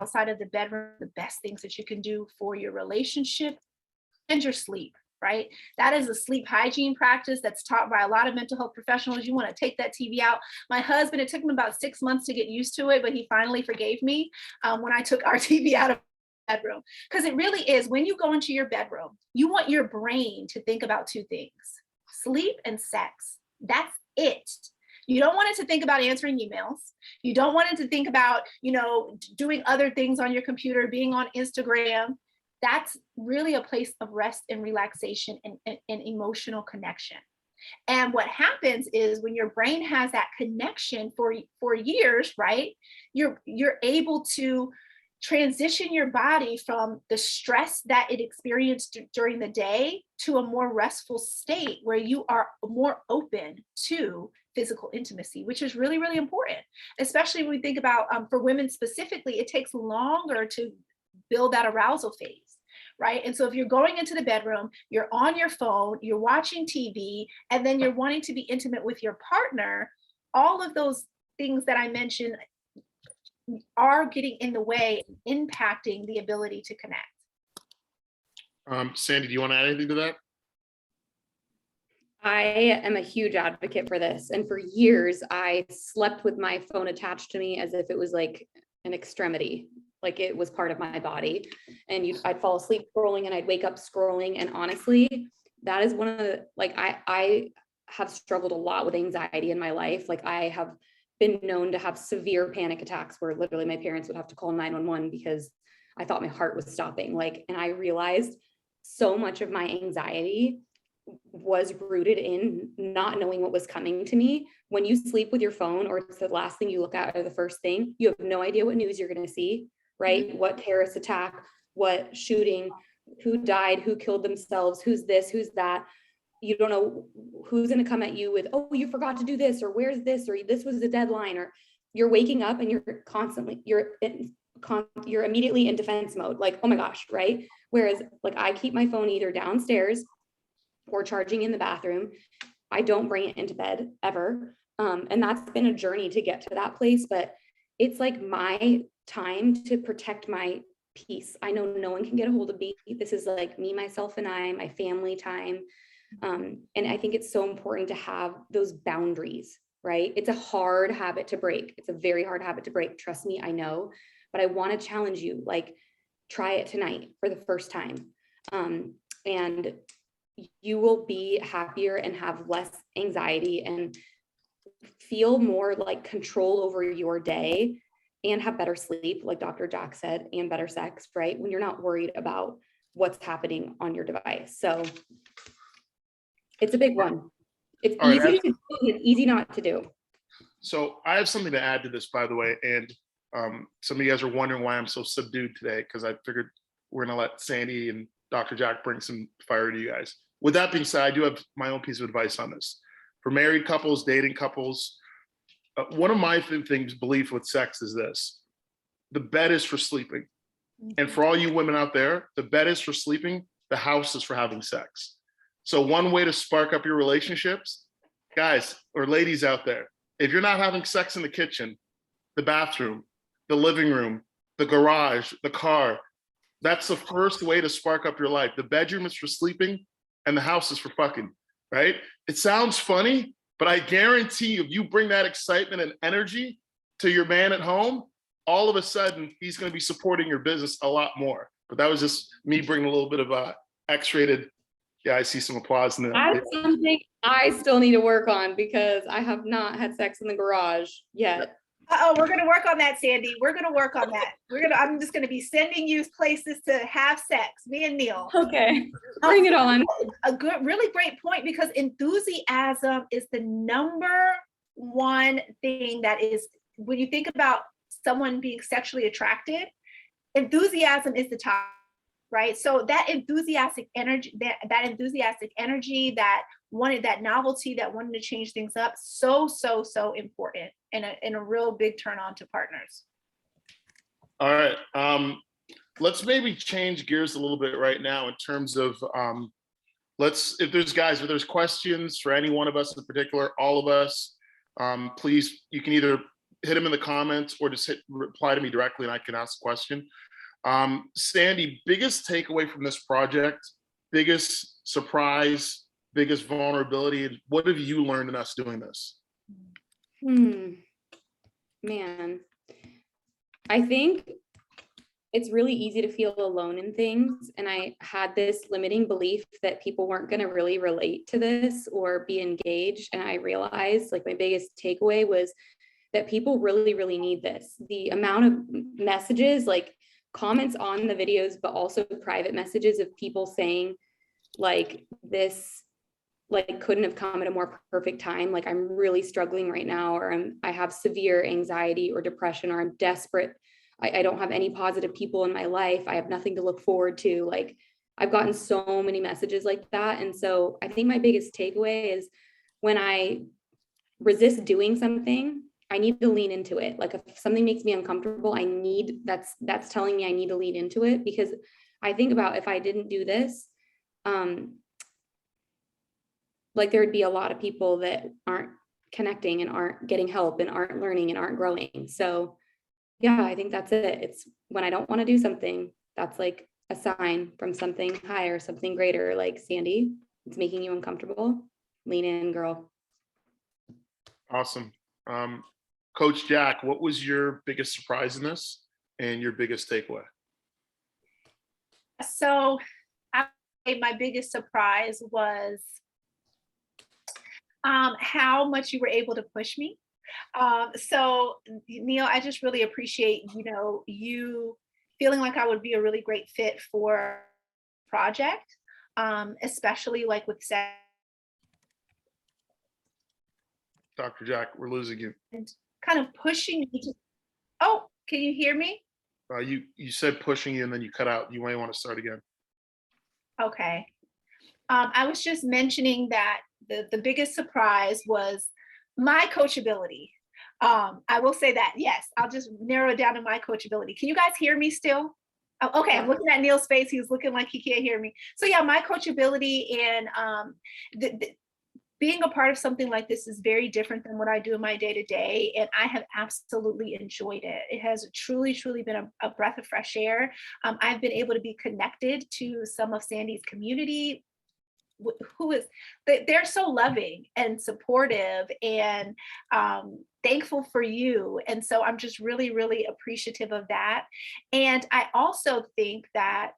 outside of the bedroom, the best things that you can do for your relationship and your sleep, right? That is a sleep hygiene practice that's taught by a lot of mental health professionals. You want to take that TV out. My husband, it took him about 6 months to get used to it, but he finally forgave me when I took our TV out of the bedroom. Because it really is, when you go into your bedroom, you want your brain to think about two things: sleep and sex. That's it. You don't want it to think about answering emails. You don't want it to think about, doing other things on your computer, being on Instagram. That's really a place of rest and relaxation and emotional connection. And what happens is when your brain has that connection for years, right, you're able to transition your body from the stress that it experienced during the day to a more restful state where you are more open to physical intimacy, which is really, really important, especially when we think about for women specifically, it takes longer to build that arousal phase. Right. And so if you're going into the bedroom, you're on your phone, you're watching TV, and then you're wanting to be intimate with your partner, all of those things that I mentioned are getting in the way, impacting the ability to connect. Sandy, do you want to add anything to that? I am a huge advocate for this. And for years, I slept with my phone attached to me as if it was like an extremity, like it was part of my body. And I'd fall asleep scrolling and I'd wake up scrolling. And honestly, that is one of the, I have struggled a lot with anxiety in my life. Like I have been known to have severe panic attacks where literally my parents would have to call 911 because I thought my heart was stopping. And I realized so much of my anxiety was rooted in not knowing what was coming to me. When you sleep with your phone, or it's the last thing you look at or the first thing, you have no idea what news you're going to see, right? Mm-hmm. What terrorist attack, what shooting, who died, who killed themselves, who's this, who's that. You don't know who's going to come at you with, oh, you forgot to do this, or where's this, or this was the deadline, or you're waking up and you're immediately in defense mode. Like, oh my gosh, right? Whereas I keep my phone either downstairs or charging in the bathroom. I don't bring it into bed ever. And that's been a journey to get to that place, but it's like my time to protect my peace. I know no one can get a hold of me. This is like me, myself, and I, my family time. And I think it's so important to have those boundaries, right? It's a hard habit to break. It's a very hard habit to break. Trust me, I know, but I want to challenge you, try it tonight for the first time. And you will be happier and have less anxiety and feel more like control over your day and have better sleep, like Dr. Jack said, and better sex, right? When you're not worried about what's happening on your device. So it's a big one. It's easy to do, it's easy not to do. So I have something to add to this, by the way. And some of you guys are wondering why I'm so subdued today, because I figured we're going to let Sandy and Dr. Jack bring some fire to you guys. With that being said, I do have my own piece of advice on this. For married couples, dating couples, one of my belief with sex is this: the bed is for sleeping. And for all you women out there, the bed is for sleeping, the house is for having sex. So one way to spark up your relationships, guys or ladies out there, if you're not having sex in the kitchen, the bathroom, the living room, the garage, the car, that's the first way to spark up your life. The bedroom is for sleeping and the house is for fucking, right? It sounds funny, but I guarantee you, if you bring that excitement and energy to your man at home, all of a sudden he's going to be supporting your business a lot more. But that was just me bringing a little bit of X-rated. Yeah, I see some applause in there. That's something I still need to work on because I have not had sex in the garage yet. Oh, we're going to work on that, Sandy. We're going to work on that. I'm just going to be sending you places to have sex, me and Neil. Okay, bring it on. A good, really great point, because enthusiasm is the number one thing that is, when you think about someone being sexually attracted, enthusiasm is the top, right? So that enthusiastic energy, that wanted, that novelty, that wanted to change things up, so important, and a real big turn on to partners. All right, let's maybe change gears a little bit right now in terms of if there's questions for any one of us in particular, all of us, please, you can either hit them in the comments or just reply to me directly and I can ask a question. Sandy, biggest takeaway from this project, biggest surprise, biggest vulnerability, what have you learned in us doing this? Man, I think it's really easy to feel alone in things. And I had this limiting belief that people weren't going to really relate to this or be engaged. And I realized, like, my biggest takeaway was that people really need this. The amount of messages, like comments on the videos, but also private messages of people saying, like, this like couldn't have come at a more perfect time. Like, I'm really struggling right now, or I have severe anxiety or depression, or I'm desperate. I don't have any positive people in my life. I have nothing to look forward to. Like, I've gotten so many messages like that. And so I think my biggest takeaway is when I resist doing something, I need to lean into it. Like, if something makes me uncomfortable, that's telling me I need to lean into it, because I think about, if I didn't do this, like, there would be a lot of people that aren't connecting and aren't getting help and aren't learning and aren't growing. So yeah, I think that's it. It's when I don't want to do something, that's like a sign from something higher, something greater. Like, Sandy, it's making you uncomfortable. Lean in, girl. Awesome. Coach Jack, what was your biggest surprise in this and your biggest takeaway? So my biggest surprise was how much you were able to push me. So Neil, I just really appreciate, you feeling like I would be a really great fit for project, especially like with sex. Dr. Jack, we're losing you. And kind of pushing me to, oh, can you hear me? You said pushing you and then you cut out. You might want to start again. Okay. I was just mentioning that the biggest surprise was my coachability. I will say that, yes, I'll just narrow it down to my coachability. Can you guys hear me still? Oh, okay, I'm looking at Neil's face. He's looking like he can't hear me. So yeah, my coachability and being a part of something like this is very different than what I do in my day-to-day, and I have absolutely enjoyed it. It has truly been a breath of fresh air. I've been able to be connected to some of Sandy's community, they're so loving and supportive and thankful for you. And so I'm just really appreciative of that. And I also think that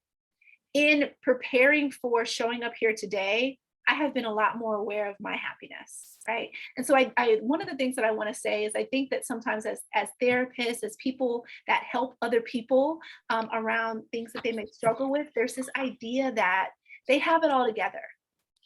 in preparing for showing up here today, I have been a lot more aware of my happiness, right? And so I one of the things that I want to say is I think that sometimes as therapists, as people that help other people around things that they may struggle with, there's this idea that they have it all together,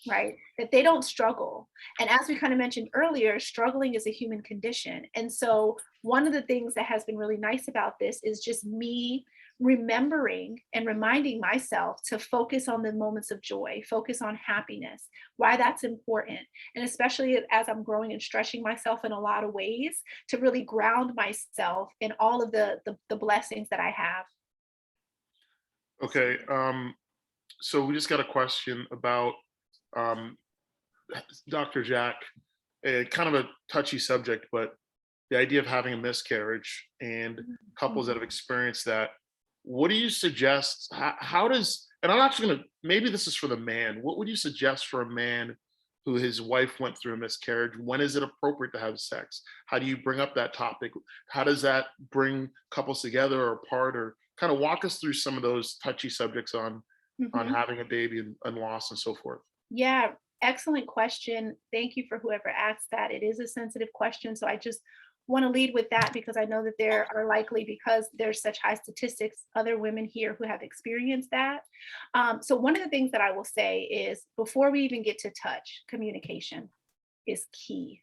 right? That they don't struggle. And as we kind of mentioned earlier, struggling is a human condition. And so one of the things that has been really nice about this is just me remembering and reminding myself to focus on the moments of joy, focus on happiness, why that's important. And especially as I'm growing and stretching myself in a lot of ways, to really ground myself in all of the blessings that I have. Okay. So we just got a question about um, Dr. Jack, kind of a touchy subject, but the idea of having a miscarriage and couples that have experienced that. What do you suggest? How does, and I'm actually going to, maybe this is for the man. What would you suggest for a man who his wife went through a miscarriage? When is it appropriate to have sex? How do you bring up that topic? How does that bring couples together or apart? Or kind of walk us through some of those touchy subjects on Mhm. having a baby and loss and so forth. Yeah, excellent question. Thank you for whoever asked that. It is a sensitive question. So I just want to lead with that because I know that there are likely, because there's such high statistics, other women here who have experienced that. So one of the things that I will say is before we even get to touch, communication is key.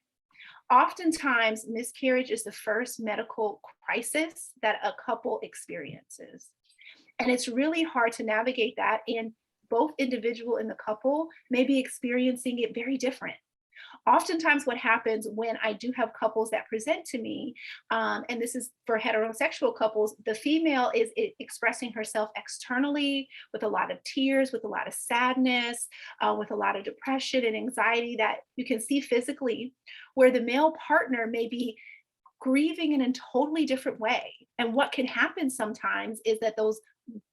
Oftentimes, miscarriage is the first medical crisis that a couple experiences. And it's really hard to navigate that. And both individual and the couple may be experiencing it very different. Oftentimes, what happens when I do have couples that present to me, and this is for heterosexual couples, the female is expressing herself externally with a lot of tears, with a lot of sadness, with a lot of depression and anxiety that you can see physically, where the male partner may be grieving in a totally different way. And what can happen sometimes is that those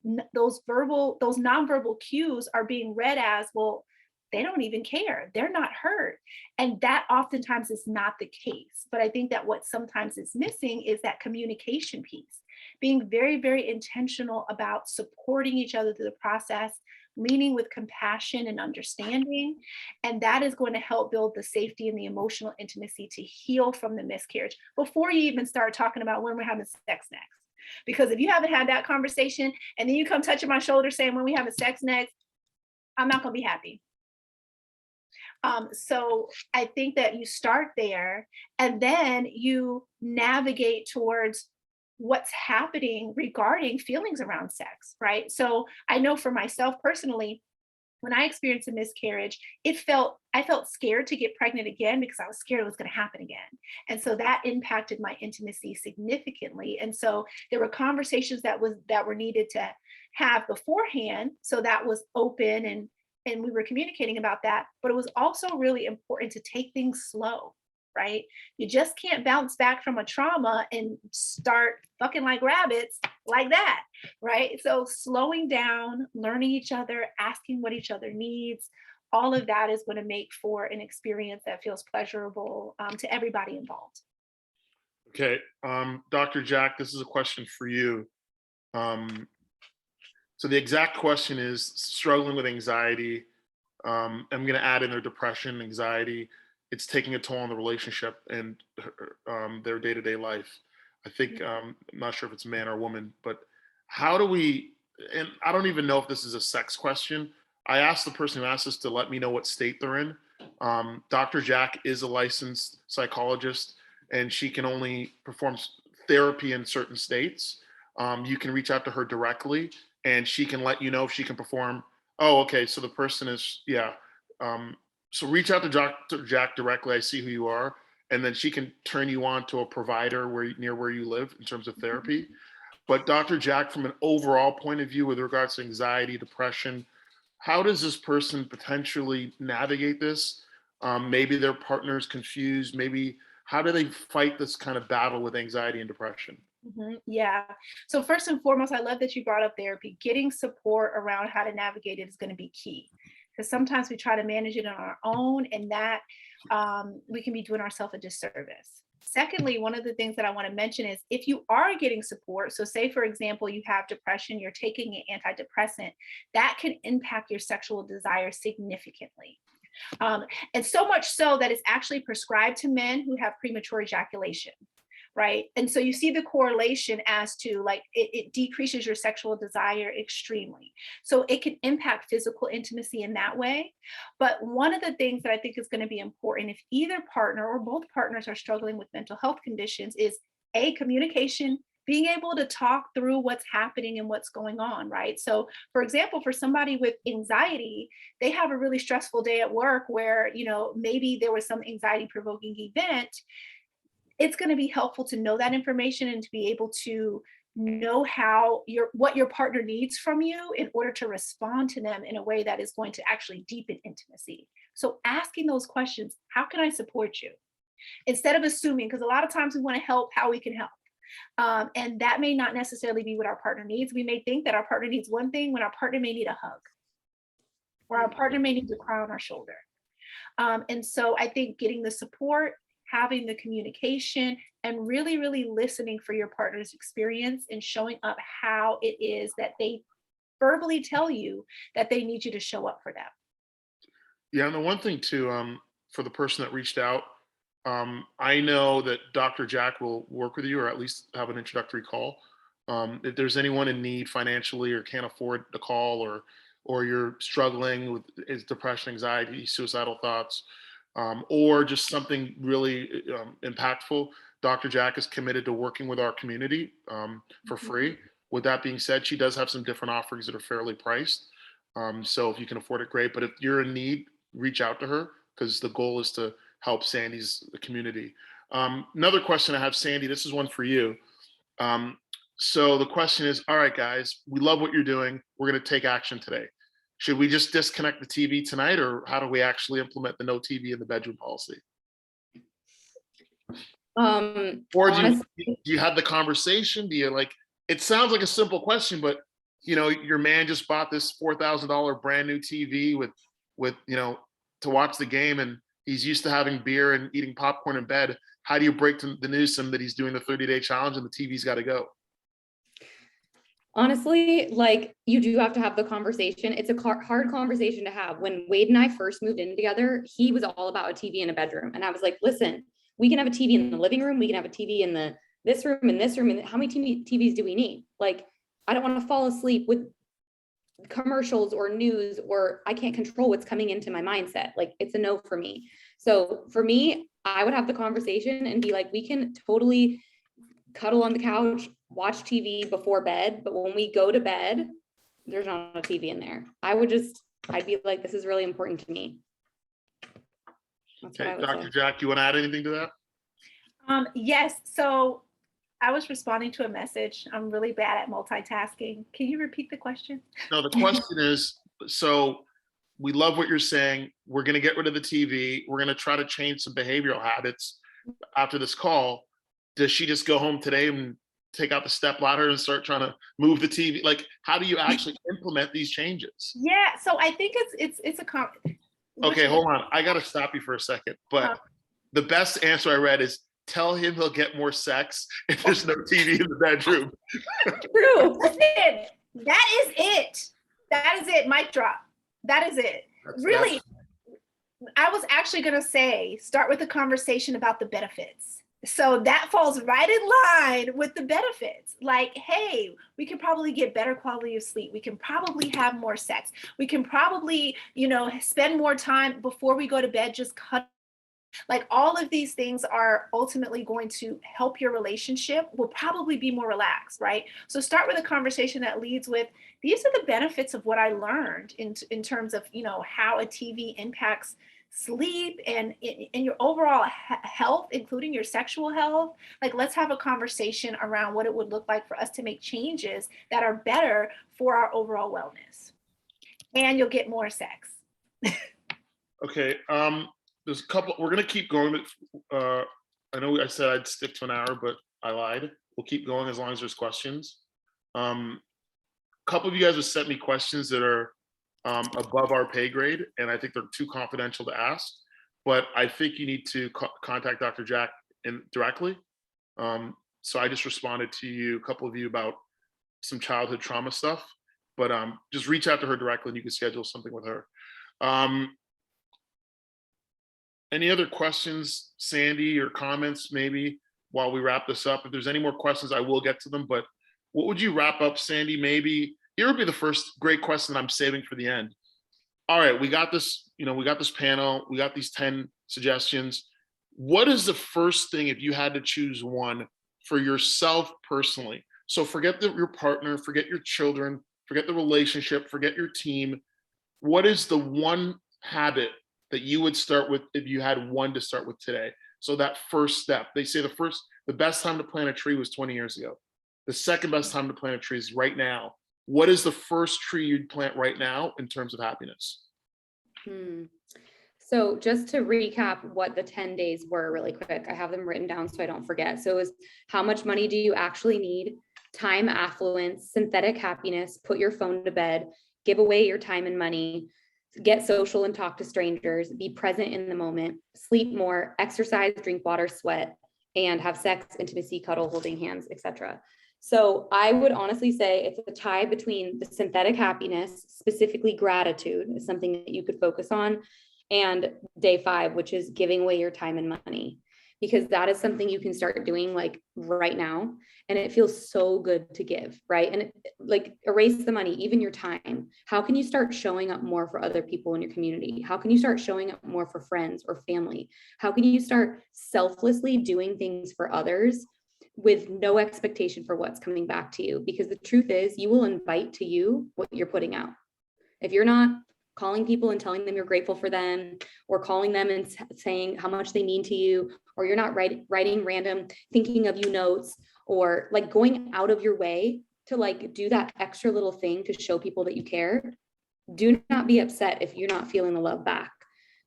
nonverbal cues are being read as, well, they don't even care, they're not hurt. And that oftentimes is not the case. But I think that what sometimes is missing is that communication piece, being very, very intentional about supporting each other through the process, leaning with compassion and understanding. And that is going to help build the safety and the emotional intimacy to heal from the miscarriage before you even start talking about when we're having sex next. Because if you haven't had that conversation and then you come touching my shoulder saying when we having sex next, I'm not going to be happy. So I think that you start there and then you navigate towards what's happening regarding feelings around sex, right? So I know for myself personally, when I experienced a miscarriage, I felt scared to get pregnant again because I was scared it was going to happen again. And so that impacted my intimacy significantly. And so there were conversations that were needed to have beforehand. So that was open and we were communicating about that, but it was also really important to take things slow, right? You just can't bounce back from a trauma and start fucking like rabbits like that, right? So slowing down, learning each other, asking what each other needs, all of that is going to make for an experience that feels pleasurable to everybody involved. Okay, Dr. Jack, this is a question for you. Um, so the exact question is struggling with anxiety. I'm going to add in their depression, anxiety. It's taking a toll on the relationship and their day-to-day life. I think I'm not sure if it's a man or a woman, but how do we? And I don't even know if this is a sex question. I asked the person who asked us to let me know what state they're in. Dr. Jack is a licensed psychologist, and she can only perform therapy in certain states. You can reach out to her directly, and she can let you know if she can perform. Oh, okay. So the person is, yeah. So reach out to Dr. Jack directly. I see who you are, and then she can turn you on to a provider near where you live in terms of therapy. But Dr. Jack, from an overall point of view, with regards to anxiety, depression, how does this person potentially navigate this? Maybe their partner's confused. Maybe how do they fight this kind of battle with anxiety and depression? Yeah. So first and foremost, I love that you brought up therapy. Getting support around how to navigate it is going to be key because sometimes we try to manage it on our own, and that we can be doing ourselves a disservice. Secondly, one of the things that I want to mention is if you are getting support, so say for example, you have depression, you're taking an antidepressant, that can impact your sexual desire significantly. And so much so that it's actually prescribed to men who have premature ejaculation, right? And so you see the correlation as to like it decreases your sexual desire extremely. So it can impact physical intimacy in that way. But one of the things that I think is going to be important if either partner or both partners are struggling with mental health conditions is communication, being able to talk through what's happening and what's going on, right? So, for example, for somebody with anxiety, they have a really stressful day at work where, maybe there was some anxiety provoking event. It's going to be helpful to know that information and to be able to know what your partner needs from you in order to respond to them in a way that is going to actually deepen intimacy. So asking those questions, how can I support you? Instead of assuming, because a lot of times we want to help how we can help. And that may not necessarily be what our partner needs. We may think that our partner needs one thing when our partner may need a hug, or our partner may need to cry on our shoulder. And so I think getting the support, having the communication, and really, really listening for your partner's experience and showing up how it is that they verbally tell you that they need you to show up for them. Yeah, and the one thing too, for the person that reached out, I know that Dr. Jack will work with you, or at least have an introductory call. If there's anyone in need financially or can't afford the call, or you're struggling with depression, anxiety, suicidal thoughts, or just something really impactful, Dr. Jack is committed to working with our community for free. With that being said, she does have some different offerings that are fairly priced. So if you can afford it, great. But if you're in need, reach out to her, because the goal is to help Sandy's community. Another question I have, Sandy, this is one for you. So the question is, all right, guys, we love what you're doing. We're going to take action today. Should we just disconnect the TV tonight, or how do we actually implement the no TV in the bedroom policy? Or do you have the conversation? Do you like, it sounds like a simple question, but your man just bought this $4,000 brand new TV with to watch the game, and he's used to having beer and eating popcorn in bed. How do you break the news to him that he's doing the 30-day challenge and the TV's got to go? Honestly, like, you do have to have the conversation. It's a hard conversation to have. When Wade and I first moved in together, he was all about a TV in a bedroom. And I was like, listen, we can have a TV in the living room. We can have a TV in this room and this room. And how many TVs do we need? Like, I don't want to fall asleep with commercials or news, or I can't control what's coming into my mindset. Like, it's a no for me. So for me, I would have the conversation and be like, we can totally cuddle on the couch, watch TV before bed, but when we go to bed, there's not a TV in there. I'd be like, this is really important to me. That's okay, Dr. Jack, you want to add anything to that? Yes. So I was responding to a message. I'm really bad at multitasking. Can you repeat the question? No, the question is, so we love what you're saying. We're going to get rid of the TV. We're going to try to change some behavioral habits after this call. Does she just go home today and take out the step ladder and start trying to move the TV? Like, how do you actually implement these changes? Yeah, so I think it's okay, hold on. I got to stop you for a second. But the best answer I read is, tell him he'll get more sex if there's no TV in the bedroom. True. Listen, that is it. That is it. Mic drop. That is it. Really, I was actually going to say, start with a conversation about the benefits. So that falls right in line with the benefits. Like, hey, we can probably get better quality of sleep. We can probably have more sex. We can probably, spend more time before we go to bed, just cut. Like, all of these things are ultimately going to help your relationship, will probably be more relaxed, right? So start with a conversation that leads with, these are the benefits of what I learned in terms of, how a TV impacts sleep and in your overall health, including your sexual health. Like, let's have a conversation around what it would look like for us to make changes that are better for our overall wellness. And you'll get more sex. Okay. There's a couple, we're going to keep going. I know I said I'd stick to an hour, but I lied. We'll keep going as long as there's questions. A couple of you guys have sent me questions that are above our pay grade, and I think they're too confidential to ask, but I think you need to contact Dr. Jack directly. So I just responded to you, a couple of you, about some childhood trauma stuff, but just reach out to her directly and you can schedule something with her. Any other questions, Sandy, or comments maybe while we wrap this up? If there's any more questions, I will get to them, but what would you wrap up, Sandy? Maybe here would be the first great question I'm saving for the end. All right, we got this, we got this panel, we got these 10 suggestions. What is the first thing, if you had to choose one for yourself personally? So forget your partner, forget your children, forget the relationship, forget your team. What is the one habit that you would start with if you had one to start with today? So that first step, they say the best time to plant a tree was 20 years ago. the second best time to plant a tree is right now. What is the first tree you'd plant right now in terms of happiness? So just to recap what the 10 days were really quick, I have them written down so I don't forget. So it was, how much money do you actually need? Time, affluence, synthetic happiness, put your phone to bed, give away your time and money, get social and talk to strangers, be present in the moment, sleep more, exercise, drink water, sweat, and have sex, intimacy, cuddle, holding hands, etc. So I would honestly say it's a tie between the synthetic happiness, specifically gratitude, is something that you could focus on, and day 5, which is giving away your time and money, because that is something you can start doing like right now. And it feels so good to give, right? And like erase the money, even your time. How can you start showing up more for other people in your community? How can you start showing up more for friends or family? How can you start selflessly doing things for others with no expectation for what's coming back to you? Because the truth is, you will invite to you what you're putting out. If you're not calling people and telling them you're grateful for them, or calling them and saying how much they mean to you, or you're not writing random thinking of you notes, or like going out of your way to like do that extra little thing to show people that you care, do not be upset if you're not feeling the love back.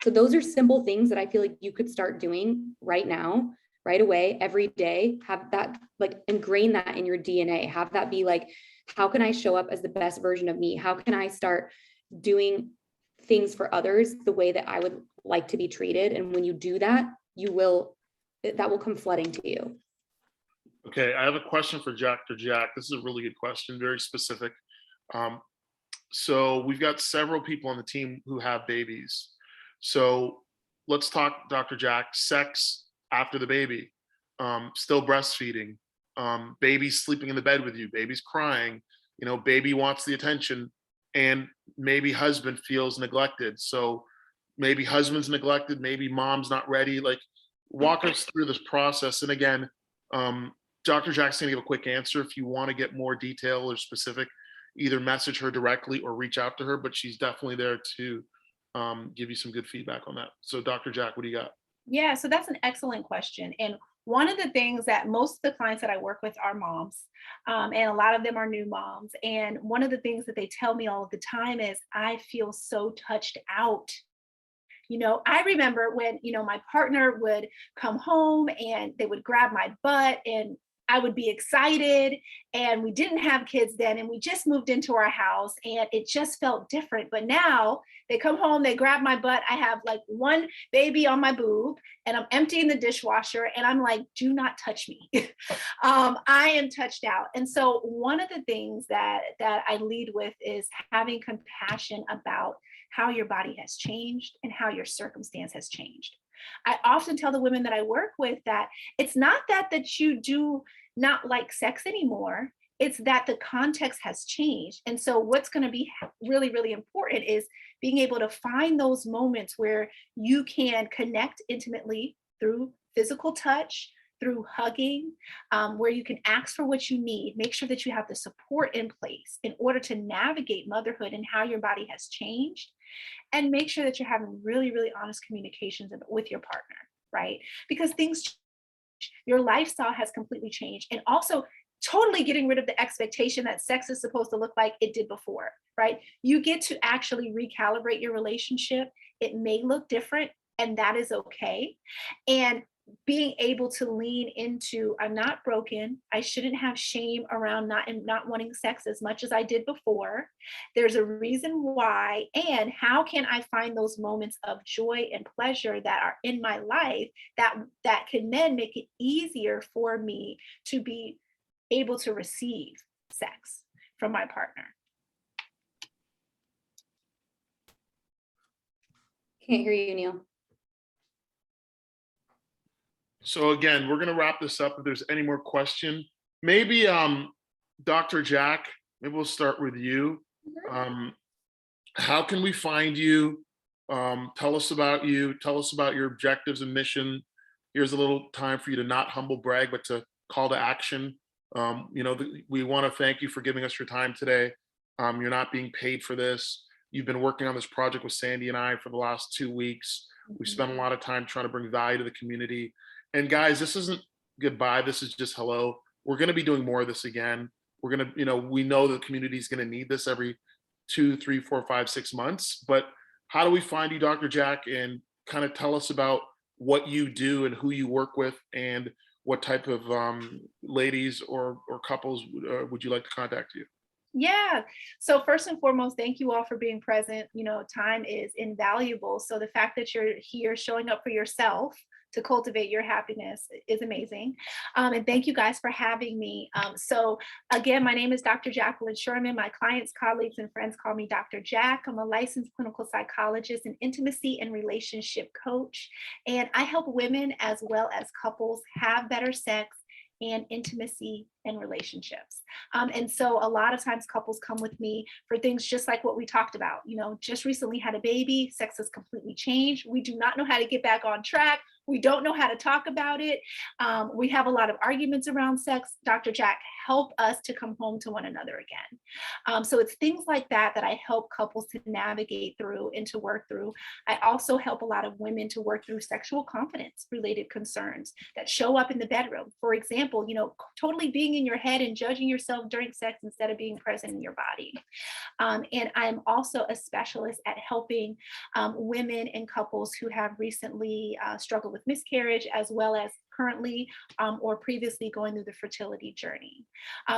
So those are simple things that I feel like you could start doing right now, right away, every day. Have that, like, ingrain that in your DNA. Have that be like, how can I show up as the best version of me? How can I start doing things for others the way that I would like to be treated? And when you do that, that will come flooding to you. Okay, I have a question for Dr. Jack. This is a really good question, very specific. So we've got several people on the team who have babies. So let's talk, Dr. Jack, sex after the baby, still breastfeeding, baby's sleeping in the bed with you, baby's crying, baby wants the attention, and maybe husband feels neglected. So maybe husband's neglected, maybe mom's not ready. Like, walk us through this process. And again, Dr. Jack's gonna give a quick answer. If you want to get more detail or specific, either message her directly or reach out to her, but she's definitely there to give you some good feedback on that. So Dr. Jack, what do you got? Yeah, so that's an excellent question. And one of the things that most of the clients that I work with are moms, and a lot of them are new moms. And one of the things that they tell me all of the time is, I feel so touched out. I remember when, my partner would come home and they would grab my butt and I would be excited, and we didn't have kids then, and we just moved into our house, and it just felt different. But now they come home, they grab my butt. I have like one baby on my boob, and I'm emptying the dishwasher, and I'm like, do not touch me. I am touched out. And so one of the things that I lead with is having compassion about how your body has changed and how your circumstance has changed. I often tell the women that I work with that it's not that you do not like sex anymore. It's that the context has changed. And so what's going to be really, really important is being able to find those moments where you can connect intimately through physical touch, through hugging, where you can ask for what you need, make sure that you have the support in place in order to navigate motherhood and how your body has changed, and make sure that you're having really, really honest communications with your partner, right? Because your lifestyle has completely changed. And also totally getting rid of the expectation that sex is supposed to look like it did before, right? You get to actually recalibrate your relationship. It may look different, and that is okay. And being able to lean into, I'm not broken. I shouldn't have shame around not wanting sex as much as I did before. There's a reason why, and how can I find those moments of joy and pleasure that are in my life that can then make it easier for me to be able to receive sex from my partner. Can't hear you, Neil. So again, we're gonna wrap this up. If there's any more question, maybe Dr. Jack, maybe we'll start with you. How can we find you? Tell us about you. Tell us about your objectives and mission. Here's a little time for you to not humble brag, but to call to action. We want to thank you for giving us your time today. You're not being paid for this. You've been working on this project with Sandy and I for the last 2 weeks. We've spent a lot of time trying to bring value to the community. And guys, this isn't goodbye. This is just hello. we're going to be doing more of this again. We're going to, we know the community is going to need this every 2, 3, 4, 5, 6 months. But how do we find you, Dr. Jack, and kind of tell us about what you do and who you work with and what type of ladies or couples would you like to contact you? Yeah. So first and foremost, thank you all for being present. Time is invaluable. So the fact that you're here showing up for yourself to cultivate your happiness is amazing. And thank you guys for having me. So again, my name is Dr. Jacqueline Sherman. My clients, colleagues, and friends call me Dr. Jack. I'm a licensed clinical psychologist and intimacy and relationship coach. And I help women as well as couples have better sex and intimacy and relationships. And so a lot of times couples come with me for things just like what we talked about, just recently had a baby, sex has completely changed. We do not know how to get back on track. We don't know how to talk about it. We have a lot of arguments around sex. Dr. Jack, help us to come home to one another again. So it's things like that that I help couples to navigate through and to work through. I also help a lot of women to work through sexual confidence related concerns that show up in the bedroom. For example, totally being in your head and judging yourself during sex instead of being present in your body. And I'm also a specialist at helping women and couples who have recently struggled with miscarriage, as well as currently or previously going through the fertility journey.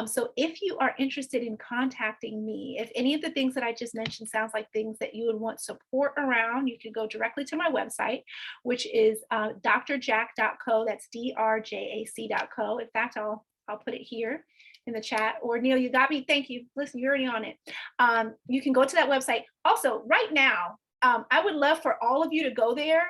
So if you are interested in contacting me, if any of the things that I just mentioned sounds like things that you would want support around, you can go directly to my website, which is drjack.co. That's drjac.co. In fact, I'll put it here in the chat. Or Neil, you got me. Thank you. Listen, you're already on it. You can go to that website. Also, right now, I would love for all of you to go there.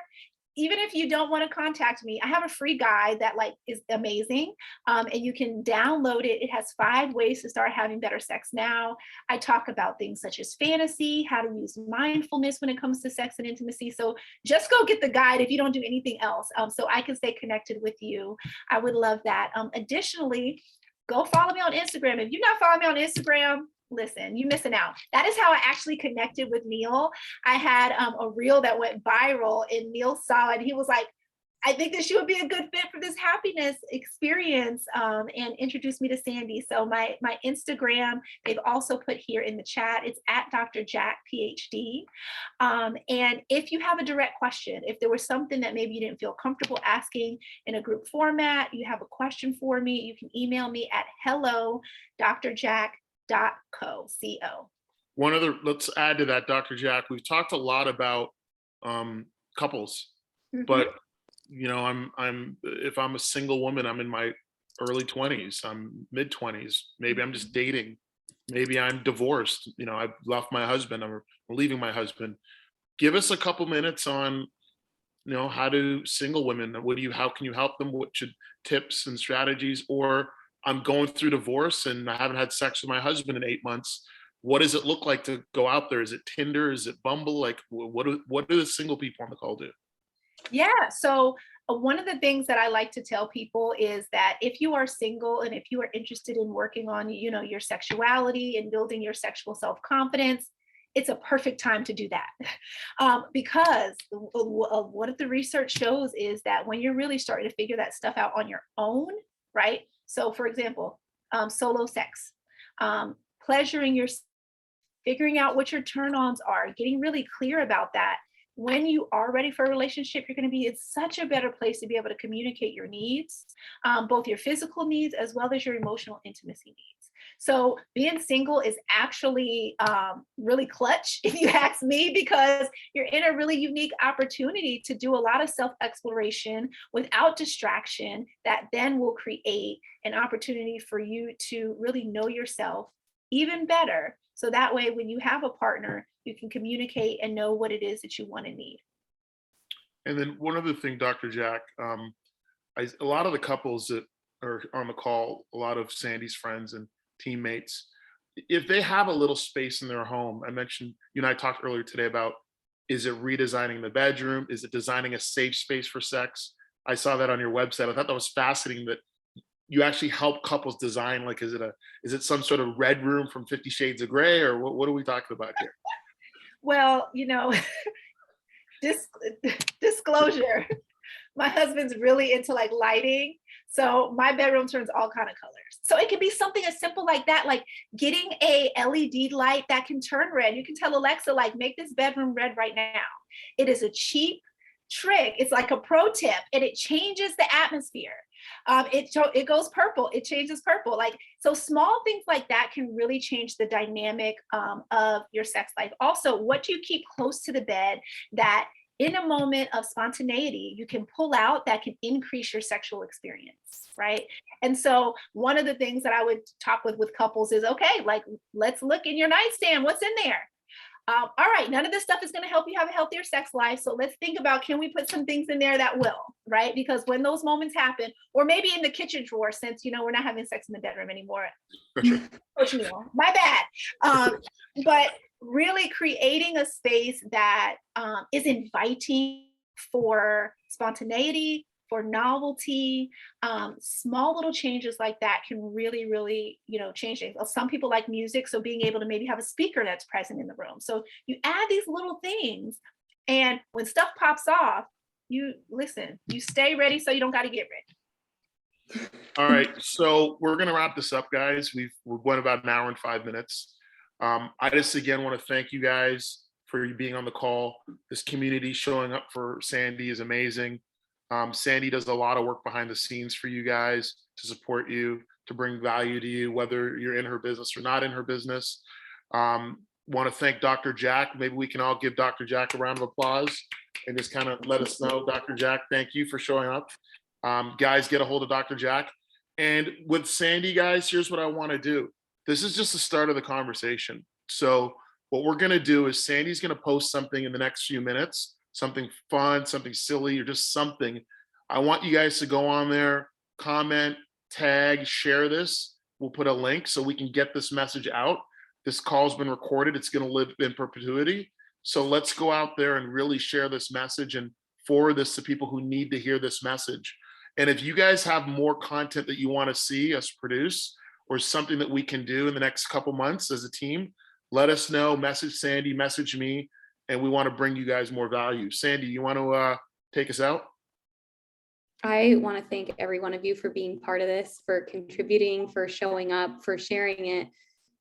Even if you don't want to contact me, I have a free guide that is amazing. And you can download it. It has 5 ways to start having better sex now. I talk about things such as fantasy, how to use mindfulness when it comes to sex and intimacy. So just go get the guide if you don't do anything else, so I can stay connected with you. I would love that. Additionally, go follow me on Instagram. If you're not following me on Instagram, listen, you're missing out. That is how I actually connected with Neil. I had a reel that went viral and Neil saw it. He was like, I think that she would be a good fit for this happiness experience, and introduced me to Sandy. So my Instagram, they've also put here in the chat, it's at Dr. Jack PhD. And if you have a direct question, if there was something that maybe you didn't feel comfortable asking in a group format, you have a question for me, you can email me at hello.drjack.co. Let's add to that, Dr. Jack. We've talked a lot about couples, but if I'm a single woman, I'm in my early 20s, I'm mid 20s, maybe I'm just dating, maybe I'm divorced, I've left my husband, I'm leaving my husband. Give us a couple minutes on, how do single women, how can you help them? What should tips and strategies? Or I'm going through divorce and I haven't had sex with my husband in 8 months. What does it look like to go out there? Is it Tinder? Is it Bumble? Like, what do the single people on the call do? Yeah. So one of the things that I like to tell people is that if you are single and if you are interested in working on, your sexuality and building your sexual self-confidence, it's a perfect time to do that. Because what the research shows is that when you're really starting to figure that stuff out on your own, right? So for example, solo sex, pleasuring yourself, figuring out what your turn-ons are, getting really clear about that. When you are ready for a relationship, you're going to be in such a better place to be able to communicate your needs, both your physical needs as well as your emotional intimacy needs. So being single is actually really clutch, if you ask me, because you're in a really unique opportunity to do a lot of self-exploration without distraction that then will create an opportunity for you to really know yourself even better. So that way, when you have a partner, you can communicate and know what it is that you want and need. And then one other thing, Dr. Jack, a lot of the couples that are on the call, a lot of Sandy's friends and teammates, if they have a little space in their home, I mentioned, you and I talked earlier today about, is it redesigning the bedroom? Is it designing a safe space for sex? I saw that on your website. I thought that was fascinating that you actually help couples design, like, is it some sort of red room from 50 Shades of Grey, or what are we talking about here? Well, disclosure, my husband's really into lighting. So my bedroom turns all kind of colors. So it can be something as simple like that, like getting a LED light that can turn red. You can tell Alexa, like, make this bedroom red right now. It is a cheap trick. It's like a pro tip, and it changes the atmosphere. It goes purple. It changes purple. Like, so small things like that can really change the dynamic of your sex life. Also, what do you keep close to the bed that in a moment of spontaneity you can pull out that can increase your sexual experience, right? And so one of the things that I would talk with couples is, okay, like, let's look in your nightstand. What's in there? All right, none of this stuff is going to help you have a healthier sex life. So let's think about, can we put some things in there that will, right? Because when those moments happen, or maybe in the kitchen drawer, since, we're not having sex in the bedroom anymore. Coach Neil, my bad. But really creating a space that is inviting for spontaneity, for novelty. Small little changes like that can really, really, change things. Some people like music, so being able to maybe have a speaker that's present in the room. So you add these little things, and when stuff pops off, you listen, you stay ready so you don't got to get ready. All right, so we're gonna wrap this up, guys. We're going about an hour and 5 minutes. I just again want to thank you guys for being on the call. This community showing up for Sandy is amazing. Sandy does a lot of work behind the scenes for you guys to support you, to bring value to you, whether you're in her business or not in her business. Want to thank Dr. Jack. Maybe we can all give Dr. Jack a round of applause and just kind of let us know, Dr. Jack, thank you for showing up. Guys, get a hold of Dr. Jack. And with Sandy, guys, here's what I want to do. This is just the start of the conversation. So what we're going to do is Sandy's going to post something in the next few minutes, something fun, something silly, or just something. I want you guys to go on there, comment, tag, share this. We'll put a link so we can get this message out. This call's been recorded. It's going to live in perpetuity. So let's go out there and really share this message and forward this to people who need to hear this message. And if you guys have more content that you want to see us produce, or something that we can do in the next couple months as a team, let us know. Message Sandy, message me, and we want to bring you guys more value. Sandy, you want to take us out? I want to thank every one of you for being part of this, for contributing, for showing up, for sharing it,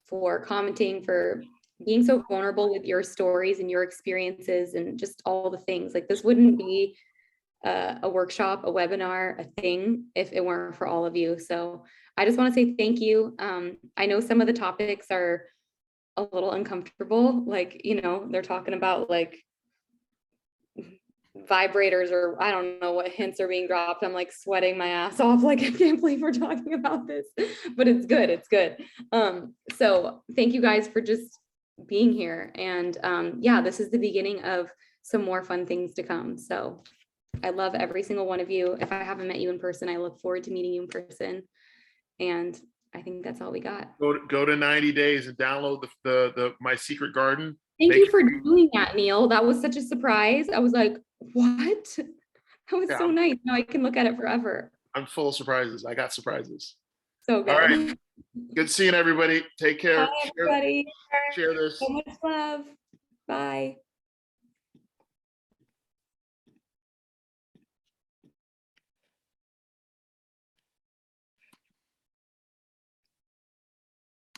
for commenting, for being so vulnerable with your stories and your experiences and just all the things. Like, this wouldn't be a workshop, a webinar, a thing if it weren't for all of you. So I just want to say thank you. I know some of the topics are a little uncomfortable, like, they're talking about like vibrators, or I don't know what hints are being dropped. I'm like sweating my ass off. Like, I can't believe we're talking about this, but it's good. It's good. So thank you guys for just being here. And yeah, this is the beginning of some more fun things to come. So I love every single one of you. If I haven't met you in person, I look forward to meeting you in person. And I think that's all we got. Go to 90 days and download the My Secret Garden. Thank you for doing that, Neil. That was such a surprise. I was like, what? That was so nice. Now I can look at it forever. I'm full of surprises. I got surprises. So good. All right. Good seeing everybody. Take care. Bye, everybody. Share this. So much love. Bye.